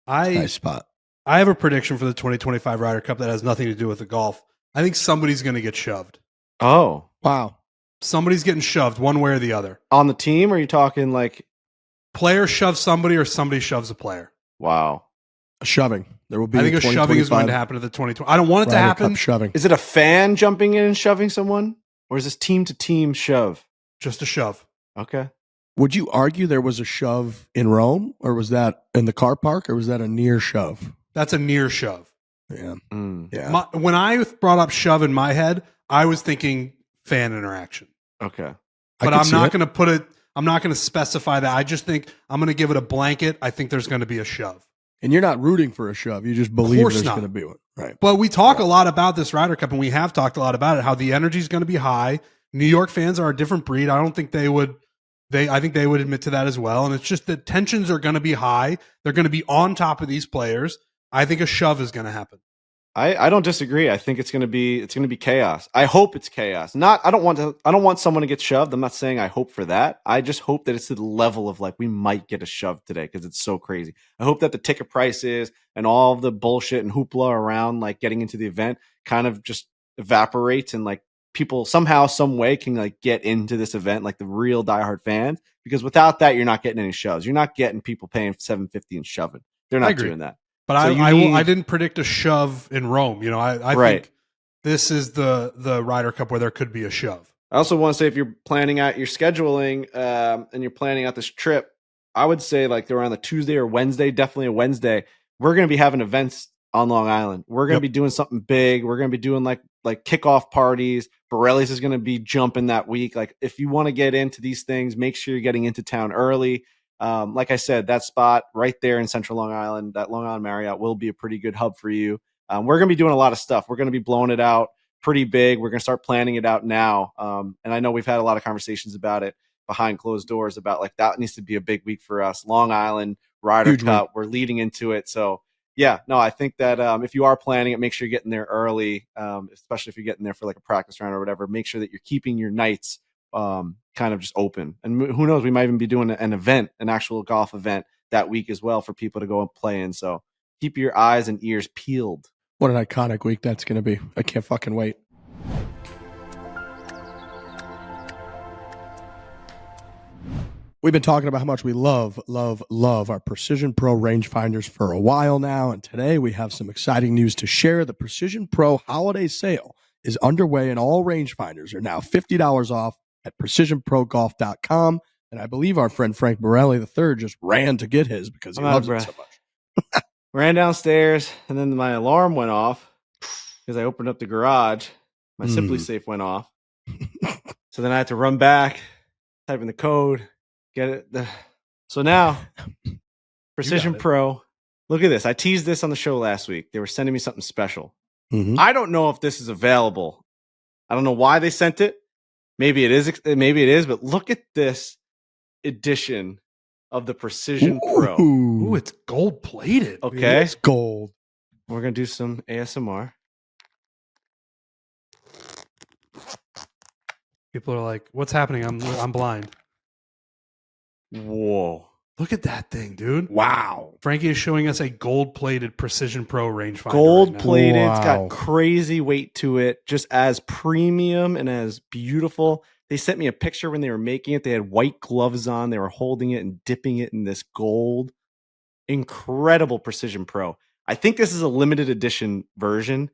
nice spot. I have a prediction for the 2025 Ryder Cup that has nothing to do with the golf. I think somebody's going to get shoved. Oh, wow! Somebody's getting shoved one way or the other on the team. Or are you talking like player shoves somebody or somebody shoves a player? Wow, a shoving. There will be. I think a shoving is going to happen at the 2020. I don't want it to happen. Shoving. Is it a fan jumping in and shoving someone? Or is this team-to-team shove? Just a shove. Okay. Would you argue there was a shove in Rome, or was that in the car park, or was that a near shove? That's a near shove. Yeah. Yeah. When I brought up shove in my head, I was thinking fan interaction. Okay. But I'm not going to put it, I'm not going to specify that. I just think I'm going to give it a blanket. I think there's going to be a shove. And you're not rooting for a shove. You just believe there's going to be one. Right. But we talk a lot about this Ryder Cup, and we have talked a lot about it, how the energy is going to be high. New York fans are a different breed. I don't think they would. I think they would admit to that as well. And it's just that tensions are going to be high. They're going to be on top of these players. I think a shove is going to happen. I don't disagree. I think it's going to be chaos. I hope it's chaos. I don't want someone to get shoved. I'm not saying I hope for that. I just hope that it's to the level of like we might get a shove today because it's so crazy. I hope that the ticket prices and all of the bullshit and hoopla around like getting into the event kind of just evaporates and like people somehow, some way can like get into this event like the real diehard fans. Because without that, you're not getting any shoves. You're not getting people paying $750 and shoving. They're not doing that. But So I didn't predict a shove in Rome. You know, I Right. think this is the Ryder Cup where there could be a shove. I also want to say if you're planning out your scheduling and you're planning out this trip, I would say like around the Tuesday or Wednesday, definitely a Wednesday, we're going to be having events on Long Island. We're going to be doing something big. We're going to be doing like kickoff parties. Borelli's is going to be jumping that week. Like if you want to get into these things, make sure you're getting into town early. Like I said, that spot right there in Central Long Island, that Long Island Marriott will be a pretty good hub for you. We're going to be doing a lot of stuff. We're going to be blowing it out pretty big. We're going to start planning it out now. And I know we've had a lot of conversations about it behind closed doors about like that needs to be a big week for us. Long Island, Ryder Cup, we're leading into it. So yeah, no, I think that if you are planning it, make sure you're getting there early, especially if you're getting there for like a practice round or whatever. Make sure that you're keeping your nights kind of just open. And who knows, we might even be doing an event, an actual golf event that week as well for people to go and play in. So keep your eyes and ears peeled. What an iconic week that's going to be. I can't fucking wait. We've been talking about how much we love our Precision Pro rangefinders for a while now, and today we have some exciting news to share. The Precision Pro holiday sale is underway, and all rangefinders are now $50 off at precisionprogolf.com, and I believe our friend Frank Borelli III just ran to get his because he loves it so much. Ran downstairs, and then my alarm went off because I opened up the garage. My Simply Safe went off. So then I had to run back, type in the code, get it. So now, Precision Pro, look at this. I teased this on the show last week. They were sending me something special. I don't know if this is available. I don't know why they sent it. Maybe it is, but look at this edition of the Precision Pro. Ooh, it's gold plated. Okay. It's gold. We're going to do some ASMR. People are like, "What's happening? I'm blind." Whoa. Look at that thing, dude. Wow. Frankie is showing us a gold-plated Precision Pro rangefinder. Gold-plated. Wow. It's got crazy weight to it. Just as premium and as beautiful. They sent me a picture when they were making it. They had white gloves on. They were holding it and dipping it in this gold. Incredible Precision Pro. I think this is a limited edition version.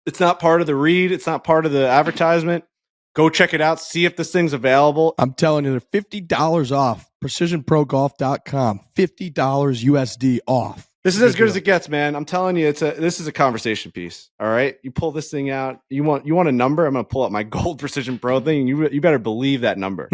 It's not part of the read. It's not part of the advertisement. Go check it out. See if this thing's available. I'm telling you, they're $50 off. PrecisionProGolf.com. $50 USD off. This is as good as it gets, man. I'm telling you, this is a conversation piece. All right, you pull this thing out. You want a number? I'm gonna pull up my gold Precision Pro thing. You better believe that number.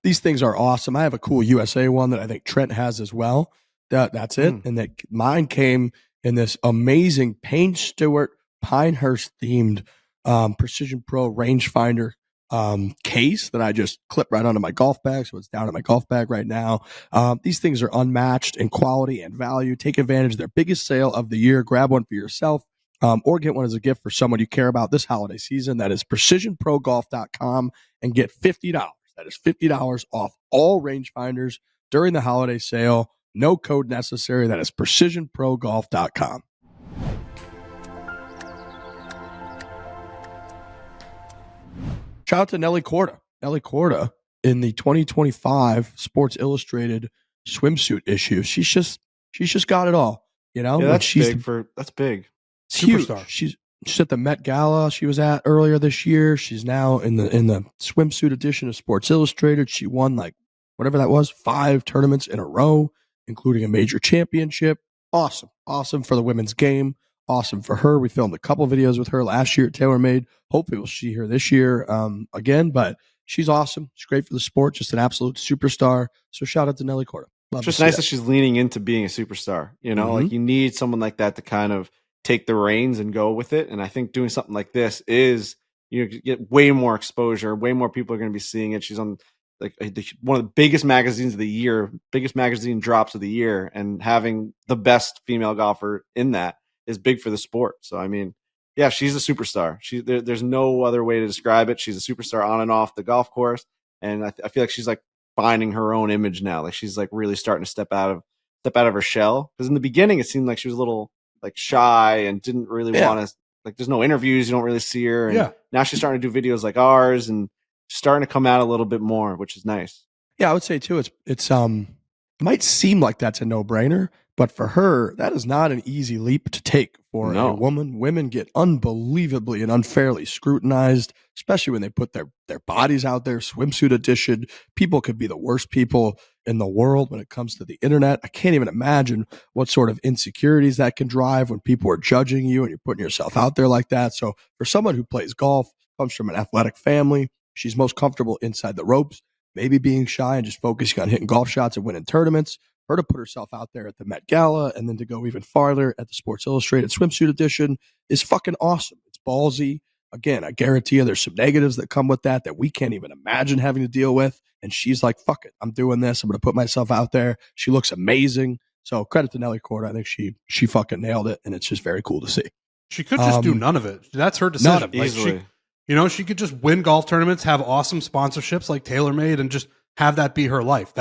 These things are awesome. I have a cool USA one that I think Trent has as well. That's it. And that mine came in this amazing Payne Stewart Pinehurst themed Precision Pro rangefinder case that I just clip right onto my golf bag. So it's down in my golf bag right now. These things are unmatched in quality and value. Take advantage of their biggest sale of the year. Grab one for yourself or get one as a gift for someone you care about this holiday season. That is precisionprogolf.com and get $50. That is $50 off all rangefinders during the holiday sale. No code necessary. That is precisionprogolf.com. Shout out to Nelly Korda. Nelly Korda in the 2025 Sports Illustrated swimsuit issue. She's just got it all. You know, Yeah, that's big. It's Superstar. Huge. She's at the Met Gala she was at earlier this year. She's now in the swimsuit edition of Sports Illustrated. She won like whatever that was, 5 tournaments in a row, including a major championship. Awesome for the women's game. Awesome for her. We filmed a couple videos with her last year at TaylorMade. Hopefully we'll see her this year again, but she's awesome. She's great for the sport, just an absolute superstar. So shout out to Nelly Korda. It's just nice that she's leaning into being a superstar. You know, like you need someone like that to kind of take the reins and go with it. And I think doing something like this is, you get way more exposure. Way more people are going to be seeing it. She's on like one of the biggest magazines of the year, biggest magazine drops of the year, and having the best female golfer in that is big for the sport. So, I mean, yeah, she's a superstar. There's no other way to describe it. She's a superstar on and off the golf course. And I feel like she's like finding her own image now. Like she's like really starting to step out of her shell. Because in the beginning, it seemed like she was a little like shy and didn't really want to, like, there's no interviews. You don't really see her. And now she's starting to do videos like ours and starting to come out a little bit more, which is nice. Yeah, I would say too, it might seem like that's a no-brainer, But for her, that is not an easy leap to take for No. a woman. Women get unbelievably and unfairly scrutinized, especially when they put their bodies out there, swimsuit edition. People could be the worst people in the world when it comes to the internet. I can't even imagine what sort of insecurities that can drive when people are judging you and you're putting yourself out there like that. So for someone who plays golf, comes from an athletic family, she's most comfortable inside the ropes, maybe being shy and just focusing on hitting golf shots and winning tournaments. Her to put herself out there at the Met Gala and then to go even farther at the Sports Illustrated swimsuit edition is fucking awesome. It's ballsy. Again, I guarantee you there's some negatives that come with that we can't even imagine having to deal with. And she's like, fuck it. I'm doing this. I'm going to put myself out there. She looks amazing. So credit to Nelly Korda. I think she fucking nailed it. And it's just very cool to see. She could just do none of it. That's her decision. Easily. She could just win golf tournaments, have awesome sponsorships like TaylorMade, and just have that be her life.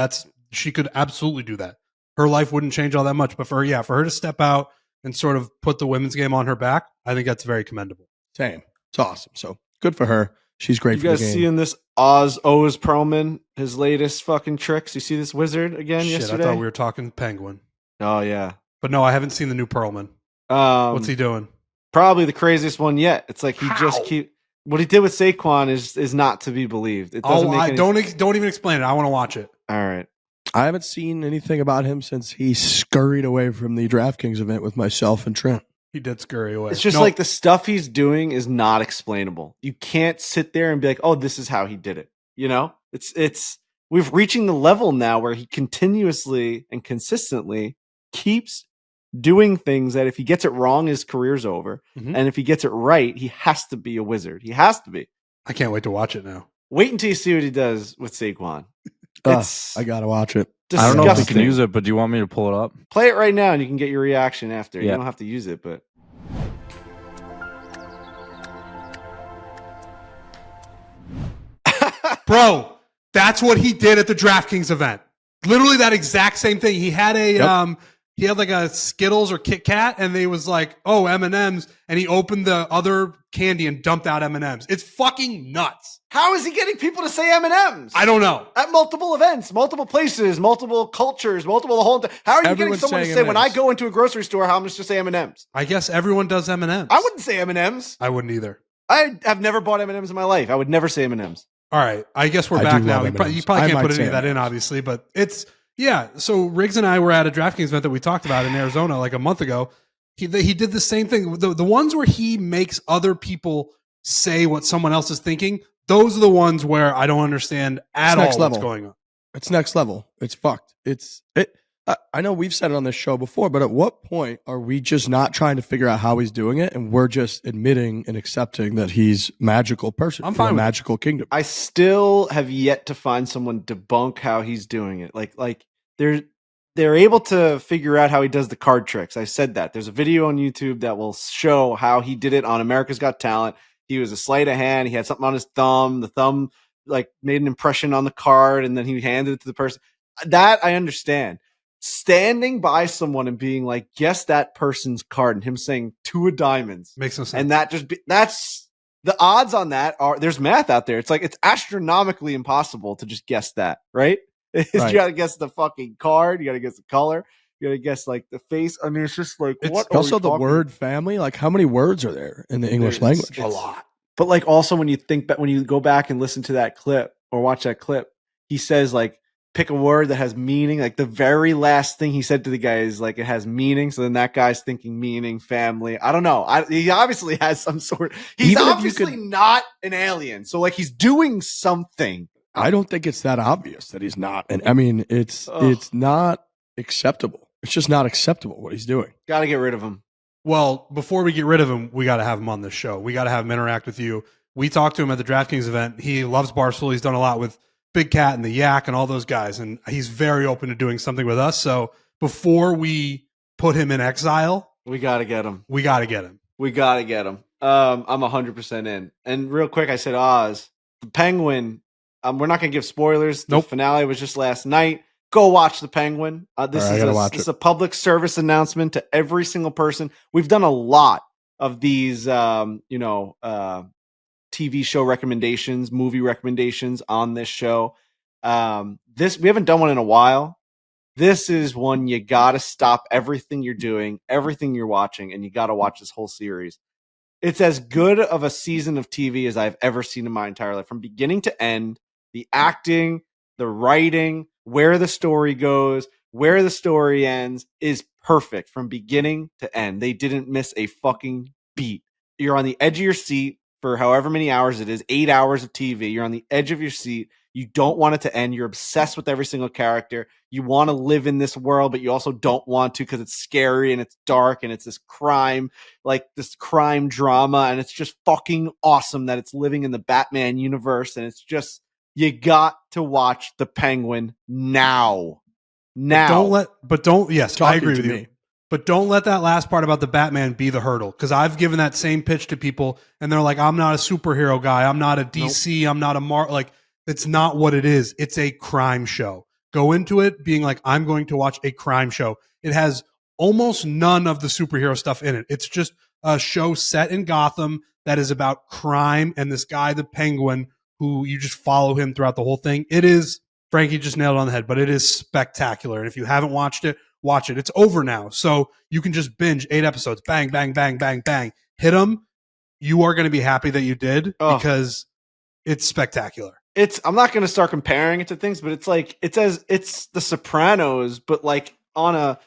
She could absolutely do that. Her life wouldn't change all that much, but for her to step out and sort of put the women's game on her back, I think that's very commendable. Same. It's awesome. So good for her. She's great. You guys seeing this Oz Pearlman, his latest fucking tricks? You see this wizard again yesterday? I thought we were talking penguin. Oh yeah, but no, I haven't seen the new Pearlman. What's he doing? Probably the craziest one yet. It's like what he did with Saquon is not to be believed. It doesn't don't even explain it. I want to watch it. All right. I haven't seen anything about him since he scurried away from the DraftKings event with myself and Trent. He did scurry away. It's just like the stuff he's doing is not explainable. You can't sit there and be like, "Oh, this is how he did it." You know, we've reaching the level now where he continuously and consistently keeps doing things that if he gets it wrong, his career's over, and if he gets it right, he has to be a wizard. He has to be. I can't wait to watch it now. Wait until you see what he does with Saquon. I gotta watch it. Disgusting. I don't know if we can use it, but do you want me to pull it up? Play it right now, and you can get your reaction after. Yeah. You don't have to use it, but bro, that's what he did at the DraftKings event. Literally that exact same thing. He had he had like a Skittles or Kit Kat, and they was like, "Oh, M&Ms," and he opened the other candy and dumped out M&Ms. It's fucking nuts. How is he getting people to say M&Ms? I don't know. At multiple events, multiple places, multiple cultures, the whole. How are you Everyone's getting someone to say saying when I go into a grocery store, how much to say M&Ms? I guess everyone does M&Ms. I wouldn't say M&Ms. I wouldn't either. I have never bought M&Ms in my life. I would never say M&Ms. All right. I guess we're I back do now. love You M&Ms. probably can't I put might any of say that in, M&Ms. obviously, but it's, yeah. So Riggs and I were at a DraftKings event that we talked about in Arizona like a month ago. He did the same thing. The ones where he makes other people say what someone else is thinking, those are the ones where I don't understand at all what's going on. It's next level. It's fucked. I know we've said it on this show before, but at what point are we just not trying to figure out how he's doing it, and we're just admitting and accepting that he's magical person? I'm fine with magical kingdom. I still have yet to find someone debunk how he's doing it. Like they're able to figure out how he does the card tricks. I said that. There's a video on YouTube that will show how he did it on America's Got Talent. He was a sleight of hand. He had something on his thumb. The thumb like made an impression on the card, and then he handed it to the person. That I understand. Standing by someone and being like, guess that person's card, and him saying 2 of diamonds makes no sense. And that's the odds on that are there's math out there. It's like it's astronomically impossible to just guess that, right? Right. You got to guess the fucking card. You got to guess the color. You got to guess like the face. I mean, it's just like what? Also, the word family. Like, how many words are there in the English language? A lot. But like, also when you think back, when you go back and listen to that clip or watch that clip, he says like, pick a word that has meaning. Like the very last thing he said to the guy is like, it has meaning. So then that guy's thinking meaning, family. I don't know. He obviously has some sort. He's Even obviously not an alien. So like he's doing something. I don't think it's that obvious that he's not. And I mean, it's not acceptable. It's just not acceptable what he's doing. Got to get rid of him. Well, before we get rid of him, we got to have him on this show. We got to have him interact with you. We talked to him at the DraftKings event. He loves Barstool. He's done a lot with Big Cat and the Yak and all those guys, and he's very open to doing something with us. So before we put him in exile, we got to get him. We got to get him. I'm 100% in. And real quick, I said Oz, the Penguin. We're not going to give spoilers. The finale was just last night. Go watch the Penguin. This is a public service announcement to every single person. We've done a lot of these, TV show recommendations, movie recommendations on this show. We haven't done one in a while. this is one you got to stop everything you're doing, everything you're watching, and you got to watch this whole series. It's as good of a season of TV as I've ever seen in my entire life, from beginning to end. The acting, the writing, where the story goes, where the story ends is perfect from beginning to end. They didn't miss a fucking beat. You're on the edge of your seat for however many hours it is, 8 hours of TV. You're on the edge of your seat. You don't want it to end. You're obsessed with every single character. You want to live in this world, but you also don't want to because it's scary and it's dark and it's this crime, like this crime drama. And it's just fucking awesome that it's living in the Batman universe. And it's just, you got to watch the Penguin now. Yes, I Talking agree to with you. me. But don't let that last part about the Batman be the hurdle, because I've given that same pitch to people and they're like, I'm not a superhero guy. I'm not a DC. Nope. I'm not a like, it's not what it is. It's a crime show. Go into it being like, I'm going to watch a crime show. It has almost none of the superhero stuff in it. It's just a show set in Gotham that is about crime and this guy, the Penguin, who you just follow him throughout the whole thing. It is, Frankie just nailed it on the head, but it is spectacular. And if you haven't watched it, watch it. It's over now. So you can just binge 8 episodes. Bang, bang, bang, bang, bang. Hit them. You are going to be happy that you did because it's spectacular. I'm not going to start comparing it to things, but it's like, it's The Sopranos, but like on a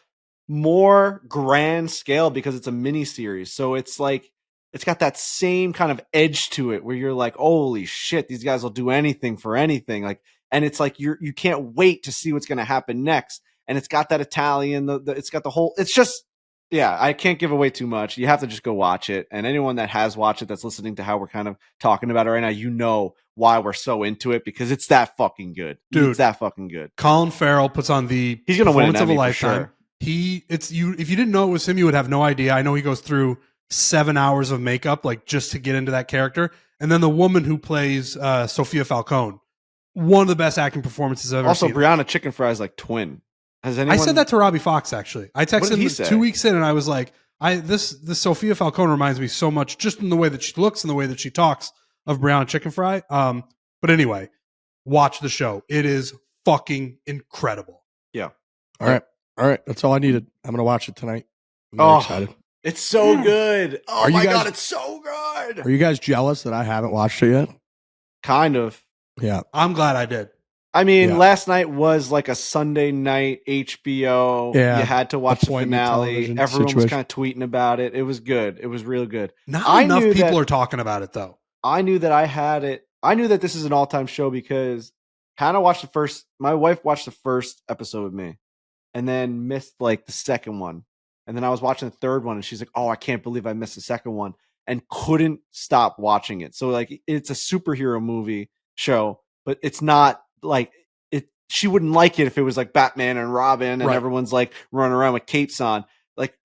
more grand scale because it's a mini series. So it's like, it's got that same kind of edge to it where you're like, holy shit, these guys will do anything for anything. Like, and it's like, you can't wait to see what's going to happen next. And it's got that Italian, it's got the whole, it's just, yeah, I can't give away too much. You have to just go watch it. And anyone that has watched it, that's listening to how we're kind of talking about it right now, you know why we're so into it, because it's that fucking good. Dude, it's that fucking good. Colin Farrell puts on the He's going to win an of a Emmy lifetime. for sure. If you didn't know it was him, you would have no idea. I know he goes through 7 hours of makeup, like just to get into that character. And then the woman who plays Sophia Falcone, one of the best acting performances I've ever seen. Also, Brianna Chicken Fry's like twin. Has anyone? I said that to Robbie Fox, actually. I texted him 2 weeks in and I was like, this Sophia Falcone reminds me so much, just in the way that she looks and the way that she talks, of Brianna Chicken Fry. But anyway, watch the show. It is fucking incredible. Yeah. All right. That's all I needed. I'm going to watch it tonight. I'm very excited. It's so good. Oh my God, it's so good. Are you guys jealous that I haven't watched it yet? Kind of. Yeah. I'm glad I did. I mean, last night was like a Sunday night HBO. Yeah. You had to watch the finale. Everyone was kind of tweeting about it. It was good. It was real good. Not enough people are talking about it, though. I knew that I had it. I knew that this is an all-time show because Hannah watched my wife watched the first episode with me and then missed like the second one. And then I was watching the third one and she's like, oh, I can't believe I missed the second one, and couldn't stop watching it. So like, it's a superhero movie show, but it's not like it. She wouldn't like it if it was like Batman and Robin and everyone's like running around with capes on, like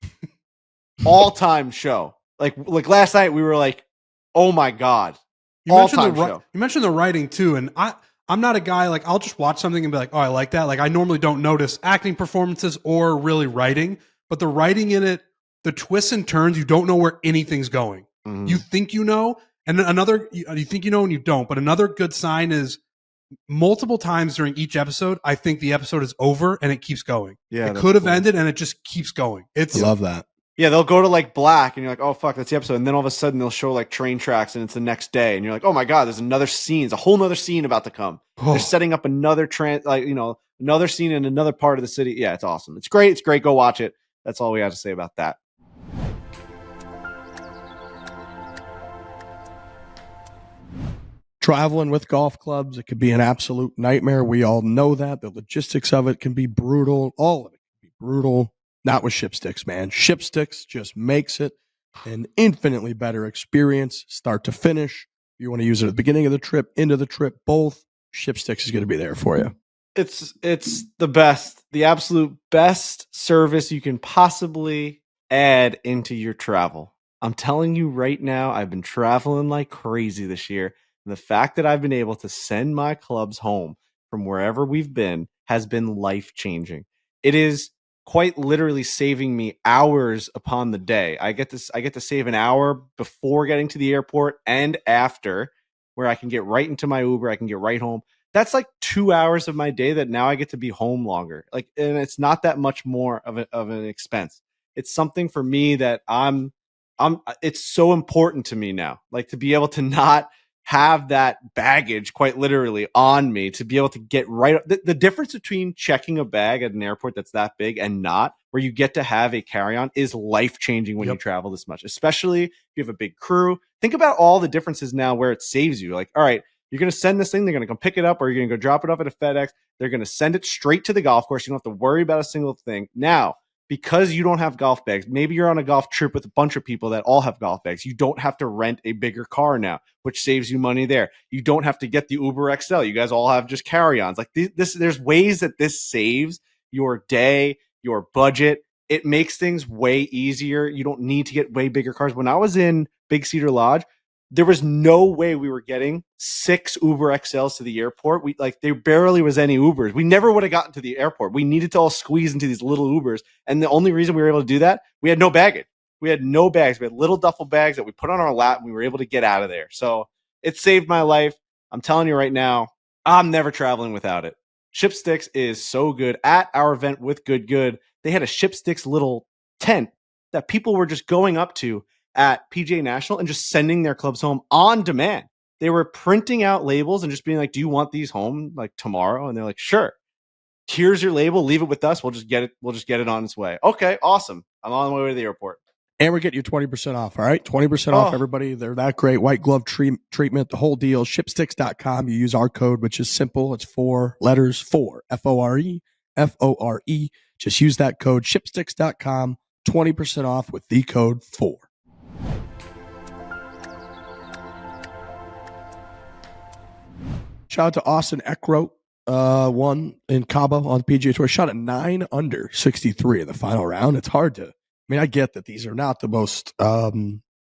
all-time show. Like last night we were like, oh my God. You mentioned the writing too. And I'm not a guy, like I'll just watch something and be like, oh, I like that. Like I normally don't notice acting performances or really writing, but the writing in it, the twists and turns, you don't know where anything's going. Mm-hmm. You think you know, and then you think you know and you don't. But another good sign is multiple times during each episode, I think the episode is over and it keeps going. Yeah, it could have ended and it just keeps going. I love that. Yeah, they'll go to like black and you're like, oh fuck, that's the episode. And then all of a sudden they'll show like train tracks and it's the next day. And you're like, oh my God, there's another scene. There's a whole nother scene about to come. They're setting up another another scene in another part of the city. Yeah, it's awesome. It's great. It's great. Go watch it. That's all we have to say about that. Traveling with golf clubs, it could be an absolute nightmare. We all know that. The logistics of it can be brutal. All of it can be brutal. Not with Shipsticks, man. Shipsticks just makes it an infinitely better experience, start to finish. If you want to use it at the beginning of the trip, into the trip, both, Shipsticks is going to be there for you. It's the best, the absolute best service you can possibly add into your travel. I'm telling you right now, I've been traveling like crazy this year. And the fact that I've been able to send my clubs home from wherever we've been has been life-changing. It is quite literally saving me hours upon the day. I get to save an hour before getting to the airport and after, where I can get right into my Uber. I can get right home. that's like 2 hours of my day that now I get to be home longer. Like, and it's not that much more of an expense. It's something for me that it's so important to me now, like to be able to not have that baggage quite literally on me, to be able to get right. The difference between checking a bag at an airport that's that big and not, where you get to have a carry-on, is life-changing when you travel this much, especially if you have a big crew. Think about all the differences now where it saves you. Like, all right, you're going to send this thing, they're going to come pick it up, or you're going to go drop it off at a FedEx. They're going to send it straight to the golf course. You don't have to worry about a single thing. Now, because you don't have golf bags, maybe you're on a golf trip with a bunch of people that all have golf bags. You don't have to rent a bigger car now, which saves you money there. You don't have to get the Uber XL. You guys all have just carry-ons. Like there's ways that this saves your day, your budget. It makes things way easier. You don't need to get way bigger cars. When I was in Big Cedar Lodge, there was no way we were getting 6 Uber XLs to the airport. There barely was any Ubers. We never would have gotten to the airport. We needed to all squeeze into these little Ubers. And the only reason we were able to do that, we had no baggage. We had no bags. We had little duffel bags that we put on our lap, and we were able to get out of there. So it saved my life. I'm telling you right now, I'm never traveling without it. Shipsticks is so good. At our event with Good, they had a Shipsticks little tent that people were just going up to at PGA National and just sending their clubs home on demand. They were printing out labels and just being like, do you want these home like tomorrow? And they're like, sure. Here's your label. Leave it with us. We'll just get it on its way. Okay, awesome. I'm on my way to the airport. And we're getting you 20% off, all right? 20% off, everybody. They're that great. White glove treatment, the whole deal. Shipsticks.com. You use our code, which is simple. It's 4 letters, Fore, F-O-R-E, F-O-R-E. Just use that code, shipsticks.com, 20% off with the code Fore. Shout out to Austin Eckroat, won in Cabo on the PGA Tour. Shot at 9 under 63 in the final round. It's hard to, I get that these are not the most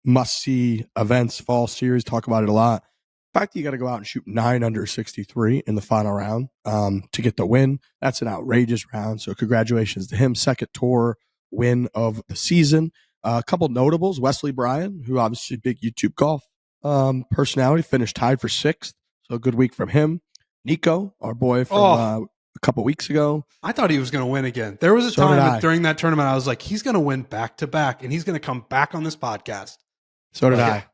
must-see events, fall series, talk about it a lot. The fact that you got to go out and shoot 9 under 63 in the final round to get the win, that's an outrageous round. So congratulations to him. Second tour win of the season. A couple notables, Wesley Bryan, who obviously big YouTube golf personality, finished tied for 6th. So a good week from him. Nico, our boy from a couple weeks ago. I thought he was going to win again. There was a time during that tournament I was like, he's going to win back to back, and he's going to come back on this podcast. So did I.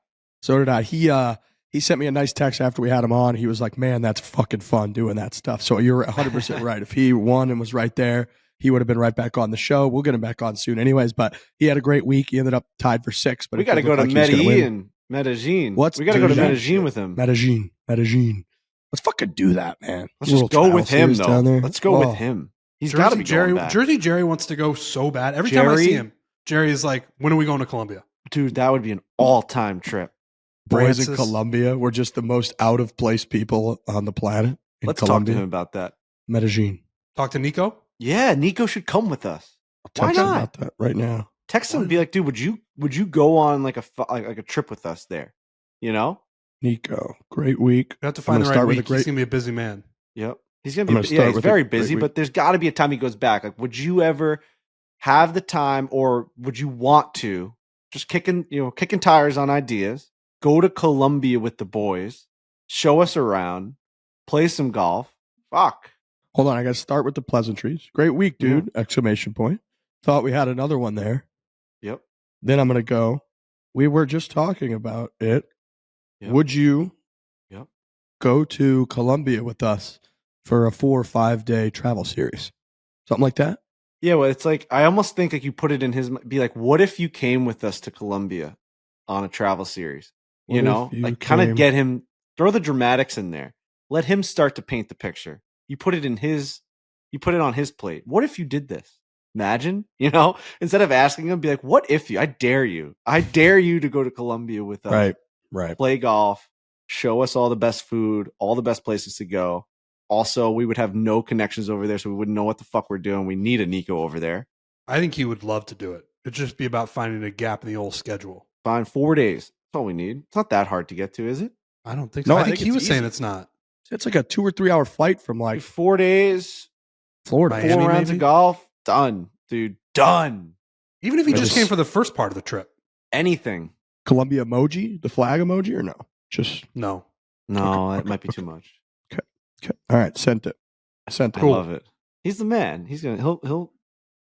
He sent me a nice text after we had him on. He was like, man, that's fucking fun doing that stuff. So you're 100% right. If he won and was right there, he would have been right back on the show. We'll get him back on soon anyways, but he had a great week. He ended up tied for 6th. But we got to go to Medellin. We got to go to Medellin with him. Medellin. Let's fucking do that, man. Let's just go with him, though. Let's go with him. He's got to be going back. Jersey Jerry wants to go so bad. Every time I see him, Jerry is like, when are we going to Colombia? Dude, that would be an all-time trip. Boys in Colombia, we're just the most out-of-place people on the planet. Let's talk to him about that. Medellin. Talk to Nico? Yeah, Nico should come with us. Why not? About that right now. Text him and be like, dude, would you go on like a trip with us there? You know? Nico, great week. You have to find the right week. He's going to be a busy man. Yep. He's going to be he's very busy, but there's got to be a time he goes back. Like, would you ever have the time, or would you want to just kicking tires on ideas, go to Colombia with the boys, show us around, play some golf? Fuck. Hold on, I got to start with the pleasantries. Great week, dude! Yeah. Exclamation point. Thought we had another one there. Yep. Then I'm going to go. We were just talking about it. Yep. Would you go to Colombia with us for a 4 or 5 day travel series? Something like that? Yeah, well, it's like, I almost think like you put it in his, be like, what if you came with us to Colombia on a travel series? You know, like kind of get him, throw the dramatics in there. Let him start to paint the picture. You put it on his plate. What if you did this? Imagine, instead of asking him, be like, what if you, I dare you to go to Colombia with us. Right. Play golf, show us all the best food, all the best places to go. Also, we would have no connections over there, so we wouldn't know what the fuck we're doing. We need a Nico over there. I think he would love to do it. It'd just be about finding a gap in the old schedule. Fine, 4 days. That's all we need. It's not that hard to get to, is it? I don't think so. No, I think he was saying it's not. It's like a 2 or 3 hour flight from like 4 days, Florida, Miami, 4 rounds of golf. Done, dude. Done. Even if he just came for the first part of the trip. Anything. Colombia emoji, the flag emoji, or no? Just no. That might be too much. Okay. Okay. All right, sent it. Sent it. I love it. He's the man. He'll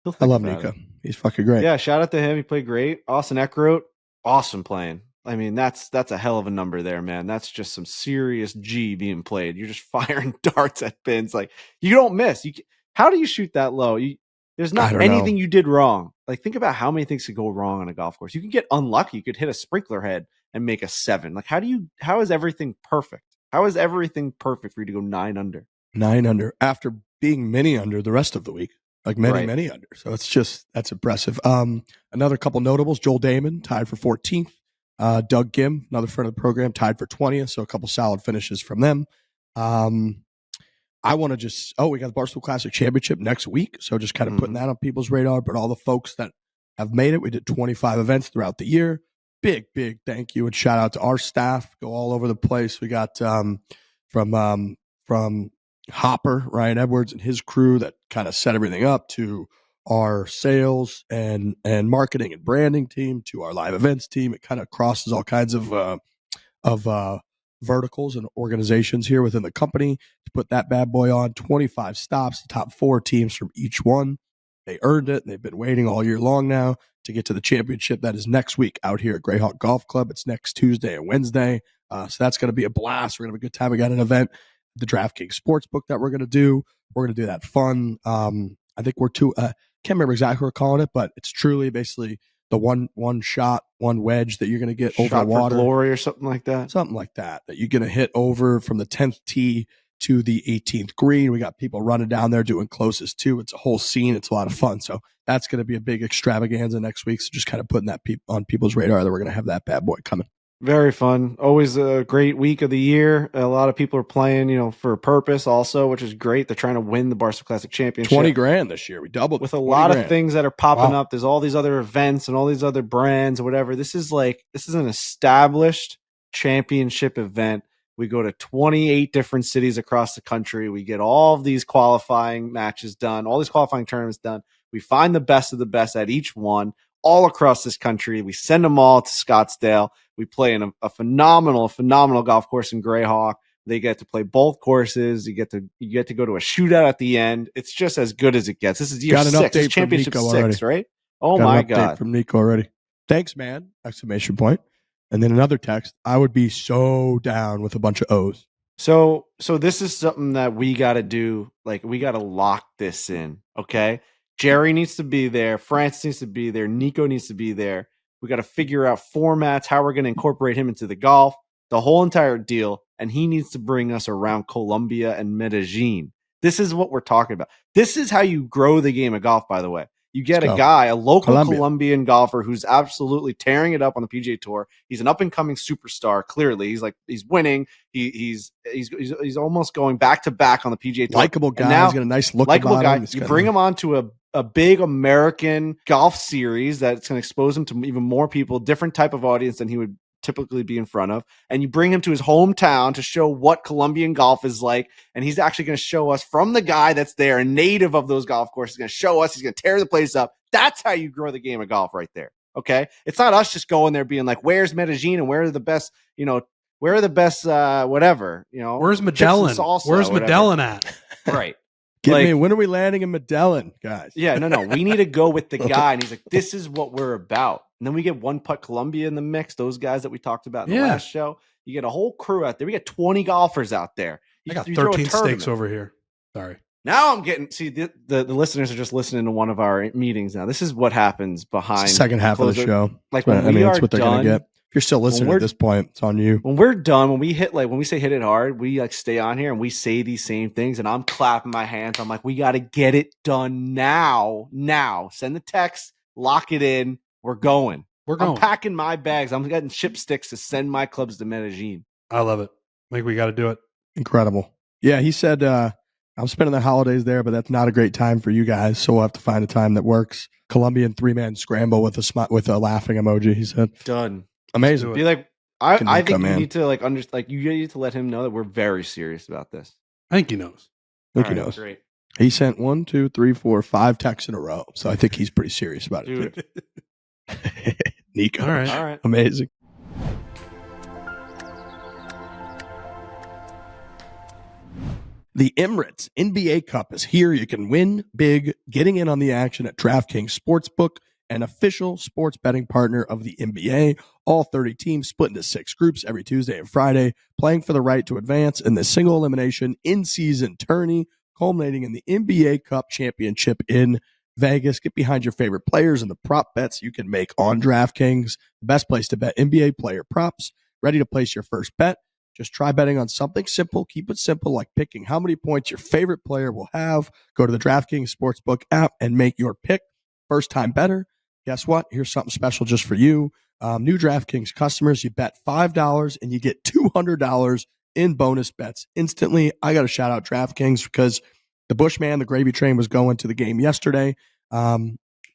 I think love about Nico. it. He's fucking great. Yeah, shout out to him. He played great. Austin Eckroat, awesome playing. I mean, that's a hell of a number there, man. That's just some serious G being played. You're just firing darts at pins. Like, you don't miss. How do you shoot that low? There's I not don't anything know. you did wrong. Like, think about how many things could go wrong on a golf course. You can get unlucky. You could hit a sprinkler head and make a 7. Like, how is everything perfect? How is everything perfect for you to go 9 under? 9 under after being many under the rest of the week. Like many under. So that's impressive. Another couple notables. Joel Damon tied for 14th. Doug Gim, another friend of the program, tied for 20th. So a couple solid finishes from them. I want to we got the Barstool Classic Championship next week. So just kind of putting that on people's radar. But all the folks that have made it, we did 25 events throughout the year. Big thank you and shout out to our staff. Go all over the place. We got from Hopper, Ryan Edwards, and his crew that kind of set everything up, to our sales and marketing and branding team, to our live events team. It kind of crosses all kinds of verticals and organizations here within the company to put that bad boy on. 25 stops, the top 4 teams from each one. They earned it. They've been waiting all year long now to get to the championship. That is next week out here at Greyhawk Golf Club. It's next Tuesday and Wednesday. So that's going to be a blast. We're going to have a good time. We got an event, the DraftKings Sportsbook, that we're going to do. We're going to do that fun. I think we're can't remember exactly what we're calling it, but it's truly basically the one shot, one wedge that you're going to get over the water. For glory or something like that. Something like that you're going to hit over from the 10th tee to the 18th green. We got people running down there doing closest too. It's a whole scene. It's a lot of fun. So that's going to be a big extravaganza next week. So just kind of putting that on people's radar that we're going to have that bad boy coming. Very fun. Always a great week of the year. A lot of people are playing, for a purpose also, which is great. They're trying to win the Barstool Classic Championship. $20,000 this year. We doubled with a lot of things that are popping up. There's all these other events and all these other brands or whatever. This is an established championship event. We go to 28 different cities across the country. We get all of these qualifying matches done, all these qualifying tournaments done. We find the best of the best at each one all across this country. We send them all to Scottsdale. We play in a phenomenal golf course in Greyhawk. They get to play both courses. You get to go to a shootout at the end. It's just as good as it gets. This is year 6. This is championship 6, right? Oh my God. From Nico already. Thanks, man. Exclamation point. And then another text. I would be so down with a bunch of O's. So this is something that we got to do. Like, we got to lock this in. Okay. Jerry needs to be there. Francis needs to be there. Nico needs to be there. We got to figure out formats, how we're going to incorporate him into the golf, the whole entire deal. And he needs to bring us around Colombia and Medellin. This is what we're talking about. This is how you grow the game of golf, by the way. You get a local Colombian golfer who's absolutely tearing it up on the PGA Tour. He's an up and coming superstar. Clearly, he's winning. He's almost going back to back on the PGA Tour. Likable guy. He's got a nice look. Likable guy. You bring him on to a big American golf series that's going to expose him to even more people, different type of audience than he would typically be in front of, and you bring him to his hometown to show what Colombian golf is like, and he's actually going to show us from the guy that's there, a native of those golf courses. He's going to show us. He's going to tear the place up. That's how you grow the game of golf right there. Okay, it's not us just going there being like, where's Medellin and where are the best, where are the best whatever, where's Medellin, where's Medellin at? Right. When are we landing in Medellin, guys? Yeah, no. We need to go with the guy. And he's like, this is what we're about. And then we get One Putt Colombia in the mix. Those guys that we talked about in the last show. You get a whole crew out there. We got 20 golfers out there. I got 13 stakes over here. Sorry. Now I'm getting, the listeners are just listening to one of our meetings now. This is what happens behind the second half of the show. Like, when we are that's what they're going to get. If you're still listening at this point, it's on you. When we're done, when we say hit it hard, we stay on here and we say these same things, and I'm clapping my hands. I'm like, we got to get it done now. Send the text, lock it in. We're going. I'm packing my bags. I'm getting chipsticks to send my clubs to Medellin. I love it. We got to do it. Incredible. Yeah, he said, I'm spending the holidays there, but that's not a great time for you guys. So we'll have to find a time that works. Colombian 3-man scramble with a laughing emoji. He said, done. Amazing. Be like, I think you need to you need to let him know that we're very serious about this. I think he knows. He knows. Great. He sent 1, 2, 3, 4, 5 texts in a row. So I think he's pretty serious about it too. Nico. All right. Amazing. The Emirates NBA Cup is here. You can win big getting in on the action at DraftKings Sportsbook, an official sports betting partner of the NBA. All 30 teams split into 6 groups every Tuesday and Friday, playing for the right to advance in the single elimination in-season tourney, culminating in the NBA Cup championship in Vegas. Get behind your favorite players and the prop bets you can make on DraftKings, the best place to bet NBA player props. Ready to place your first bet? Just try betting on something simple. Keep it simple, like picking how many points your favorite player will have. Go to the DraftKings Sportsbook app and make your pick. First time better. Guess what? Here's something special just for you. New DraftKings customers, you bet $5 and you get $200 in bonus bets instantly. I got to shout out DraftKings because the Bushman, the gravy train, was going to the game yesterday. I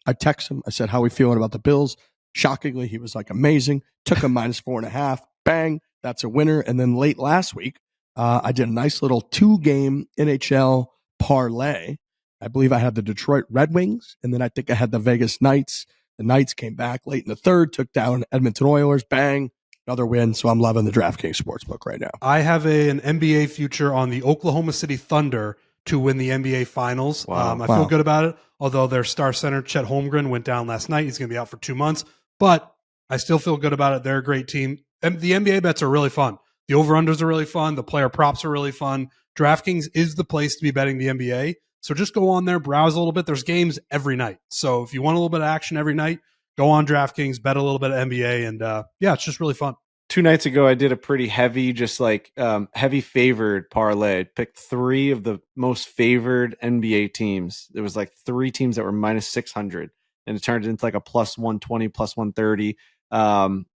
texted him. I said, how are we feeling about the Bills? Shockingly, he was like, amazing. Took him -4.5. Bang. That's a winner. And then late last week, I did a nice little 2-game NHL parlay. I believe I had the Detroit Red Wings, and then I think I had the Vegas Knights. The Knights came back late in the third, took down Edmonton Oilers. Bang, another win. So I'm loving the DraftKings Sportsbook right now. I have an NBA future on the Oklahoma City Thunder to win the NBA Finals. Wow. I feel good about it, although their star center, Chet Holmgren, went down last night. He's going to be out for 2 months, but I still feel good about it. They're a great team. And the NBA bets are really fun. The over-unders are really fun. The player props are really fun. DraftKings is the place to be betting the NBA. So just go on there, browse a little bit. There's games every night. So if you want a little bit of action every night, go on DraftKings, bet a little bit of NBA, and yeah, it's just really fun. 2 nights ago, I did a pretty heavy, just like heavy favored parlay. I picked 3 of the most favored NBA teams. There was like 3 teams that were -600, and it turned into like a +120, +130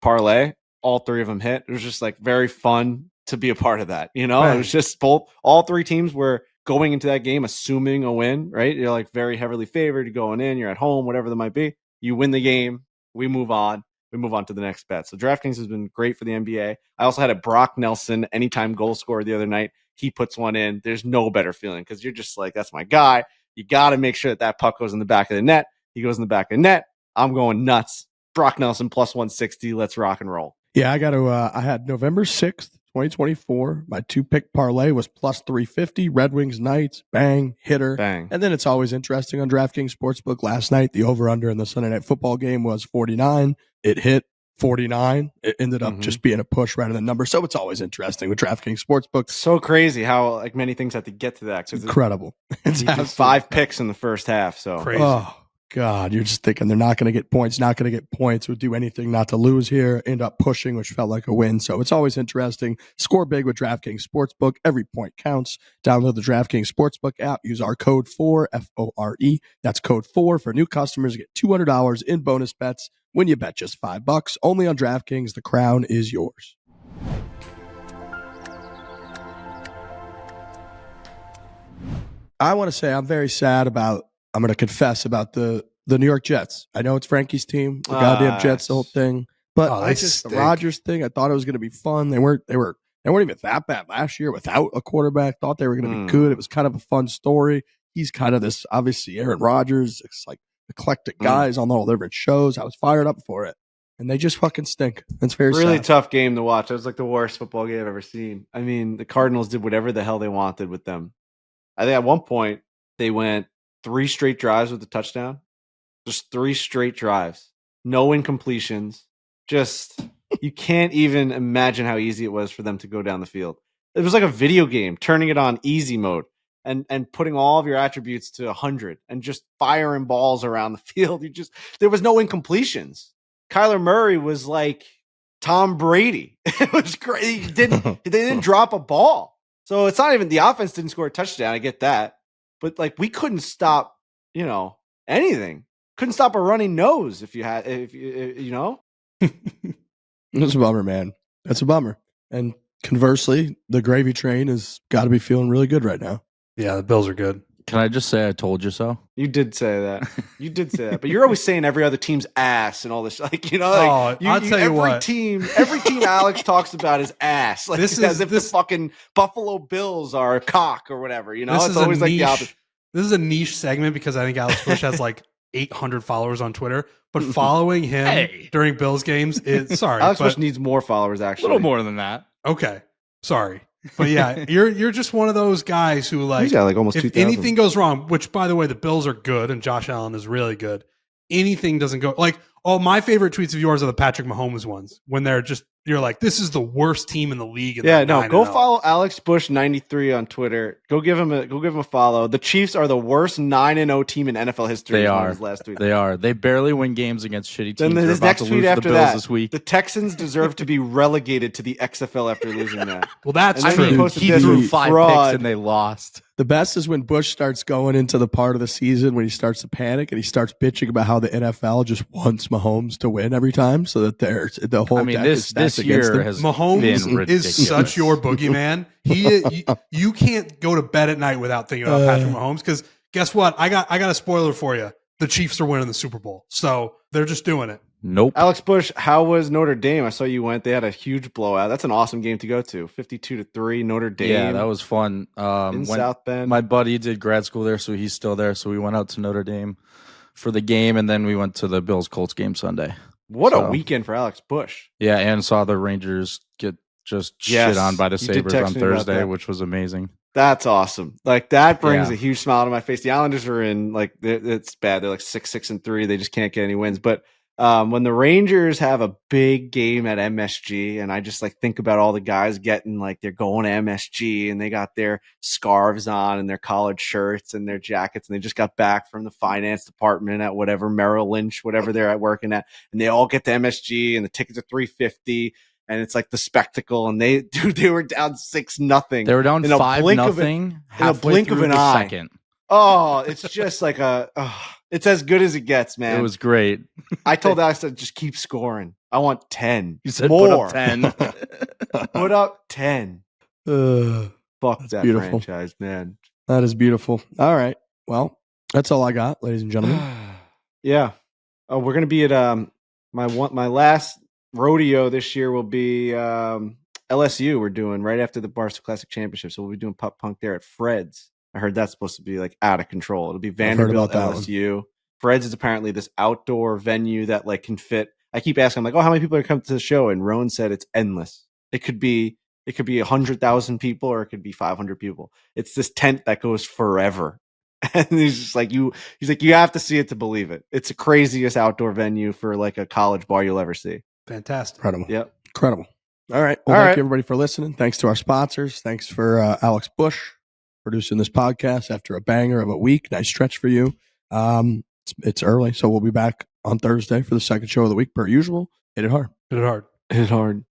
parlay. All 3 of them hit. It was just like very fun to be a part of that. You know, Right. It was just all 3 teams were going into that game assuming a win, right? You're like very heavily favored. You're going in, you're at home, whatever that might be. You win the game. We move on to the next bet. So DraftKings has been great for the NBA. I also had a Brock Nelson anytime goal scorer the other night. He puts one in. There's no better feeling because you're just like, that's my guy. You got to make sure that puck goes in the back of the net. He goes in the back of the net. I'm going nuts. Brock Nelson +160. Let's rock and roll. Yeah, I had November 6th, 2024. My 2-pick parlay was +350. Red Wings Knights, bang, hitter. Bang. And then it's always interesting on DraftKings Sportsbook. Last night, the over-under in the Sunday Night Football game was 49. It hit 49. It ended up just being a push right in the number. So it's always interesting with DraftKings Sportsbook. So crazy how like many things have to get to that. Incredible. It's He did 5 picks in the first half. So Crazy. Oh, God, you're just thinking they're not going to get points, would do anything not to lose here, end up pushing, which felt like a win. So it's always interesting. Score big with DraftKings Sportsbook. Every point counts. Download the DraftKings Sportsbook app. Use our code FORE, F-O-R-E. That's code FORE for new customers. Get $200 in bonus bets when you bet just $5. Only on DraftKings. The crown is yours. I want to say I'm very sad about, I'm going to confess about the New York Jets. I know it's Frankie's team, the goddamn Jets, the whole thing. But Oh, I they just the stink. Rodgers thing, I thought it was going to be fun. They weren't even that bad last year without a quarterback. Thought they were going to be good. It was kind of a fun story. He's kind of this, obviously, Aaron Rodgers. It's like eclectic guys on all different shows. I was fired up for it. And they just fucking stink. It's very really sad. tough game to watch. It was like the worst football game I've ever seen. I mean, the Cardinals did whatever the hell they wanted with them. I think at one point they went 3 straight drives with a touchdown. Just 3 straight drives. No incompletions. Just, you can't even imagine how easy it was for them to go down the field. It was like a video game, turning it on easy mode and putting all of your attributes to 100 and just firing balls around the field. There was no incompletions. Kyler Murray was like Tom Brady. It was great. They didn't drop a ball. So it's not even the offense didn't score a touchdown. I get that. But like we couldn't stop, anything. Couldn't stop a running nose if That's a bummer, man. That's a bummer. And conversely, the gravy train has got to be feeling really good right now. Yeah, the Bills are good. Can I just say I told you so? You did say that. You did say that. But you're always saying every other team's ass and all this. Like, I'll tell you every what. team Alex talks about is ass. Like as if the fucking Buffalo Bills are a cock or whatever. It's always like the opposite. This is a niche segment because I think Alex Bush has like 800 followers on Twitter. But following him during Bills games is sorry. Alex Bush needs more followers, A actually. little more than that. Okay. Sorry. But yeah, you're just one of those guys who like He's got like almost if 2,000. anything goes wrong, which by the way, the Bills are good and Josh Allen is really good. Anything doesn't go like my favorite tweets of yours are the Patrick Mahomes ones when you're like, this is the worst team in the league. Yeah, no, go follow Alex Bush 93 on Twitter. Go give him a follow. The Chiefs are the worst 9-0 team in NFL history. They are. His last tweet. They are. They barely win games against shitty teams. Then his next tweet after that, this week. the Texans deserve to be relegated to the XFL after losing that. Well, that's And then true. he He threw this 5 fraud. picks and they lost. The best is when Bush starts going into the part of the season when he starts to panic and he starts bitching about how the NFL just wants Mahomes to win every time, so that the whole I mean, deck is this stacked against year him. has Mahomes been ridiculous. is such your boogeyman. You can't go to bed at night without thinking about Patrick Mahomes because guess what? I got a spoiler for you. The Chiefs are winning the Super Bowl, so they're just doing it. Nope. Alex Bush, how was Notre Dame? I saw you went. They had a huge blowout. That's an awesome game to go to. 52-3 Notre Dame. Yeah, that was fun. in South Bend. My buddy did grad school there, so he's still there. So we went out to Notre Dame for the game, and then we went to the Bills-Colts game Sunday. What a weekend for Alex Bush. Yeah, and saw the Rangers get just Yes, shit on by the you did Sabres text on me about Thursday, that. which was amazing. That's awesome. Like that brings Yeah. a huge smile to my face. The Islanders are in like it's bad. They're like 6-6-3. They just can't get any wins. But when the Rangers have a big game at MSG, and I just like think about all the guys getting like they're going to MSG and they got their scarves on and their collared shirts and their jackets, and they just got back from the finance department at whatever Merrill Lynch, whatever they're at working at, and they all get to MSG and the tickets are $350. And it's like the spectacle, and they were down 6-0. They were down In a 5-0. in a blink of an eye. Second. Oh, it's just like it's as good as it gets, man. It was great. I told Alex to just keep scoring. I want 10. You said more. put up 10. Put up 10. Fuck that beautiful. franchise, man. That is beautiful. All right. Well, that's all I got, ladies and gentlemen. Yeah. Oh, we're gonna be at my last rodeo this year will be LSU. We're doing right after the Barstool Classic Championship, so we'll be doing Pup Punk there at Fred's. I heard that's supposed to be like out of control. It'll be Vanderbilt, about that LSU. Fred's is apparently this outdoor venue that like can fit. I keep asking, I'm like, oh, how many people are coming to the show? And Rowan said it's endless. It could be 100,000 people or it could be 500 people. It's this tent that goes forever. And he's just like, he's like, you have to see it to believe it. It's the craziest outdoor venue for like a college bar you'll ever see. Fantastic. Incredible. Yep. Incredible. All right. Well, All thank right. you everybody for listening. Thanks to our sponsors. Thanks for Alex Bush producing this podcast after a banger of a week. Nice stretch for you. It's early, so we'll be back on Thursday for the second show of the week per usual. Hit it hard. Hit it hard. Hit hard.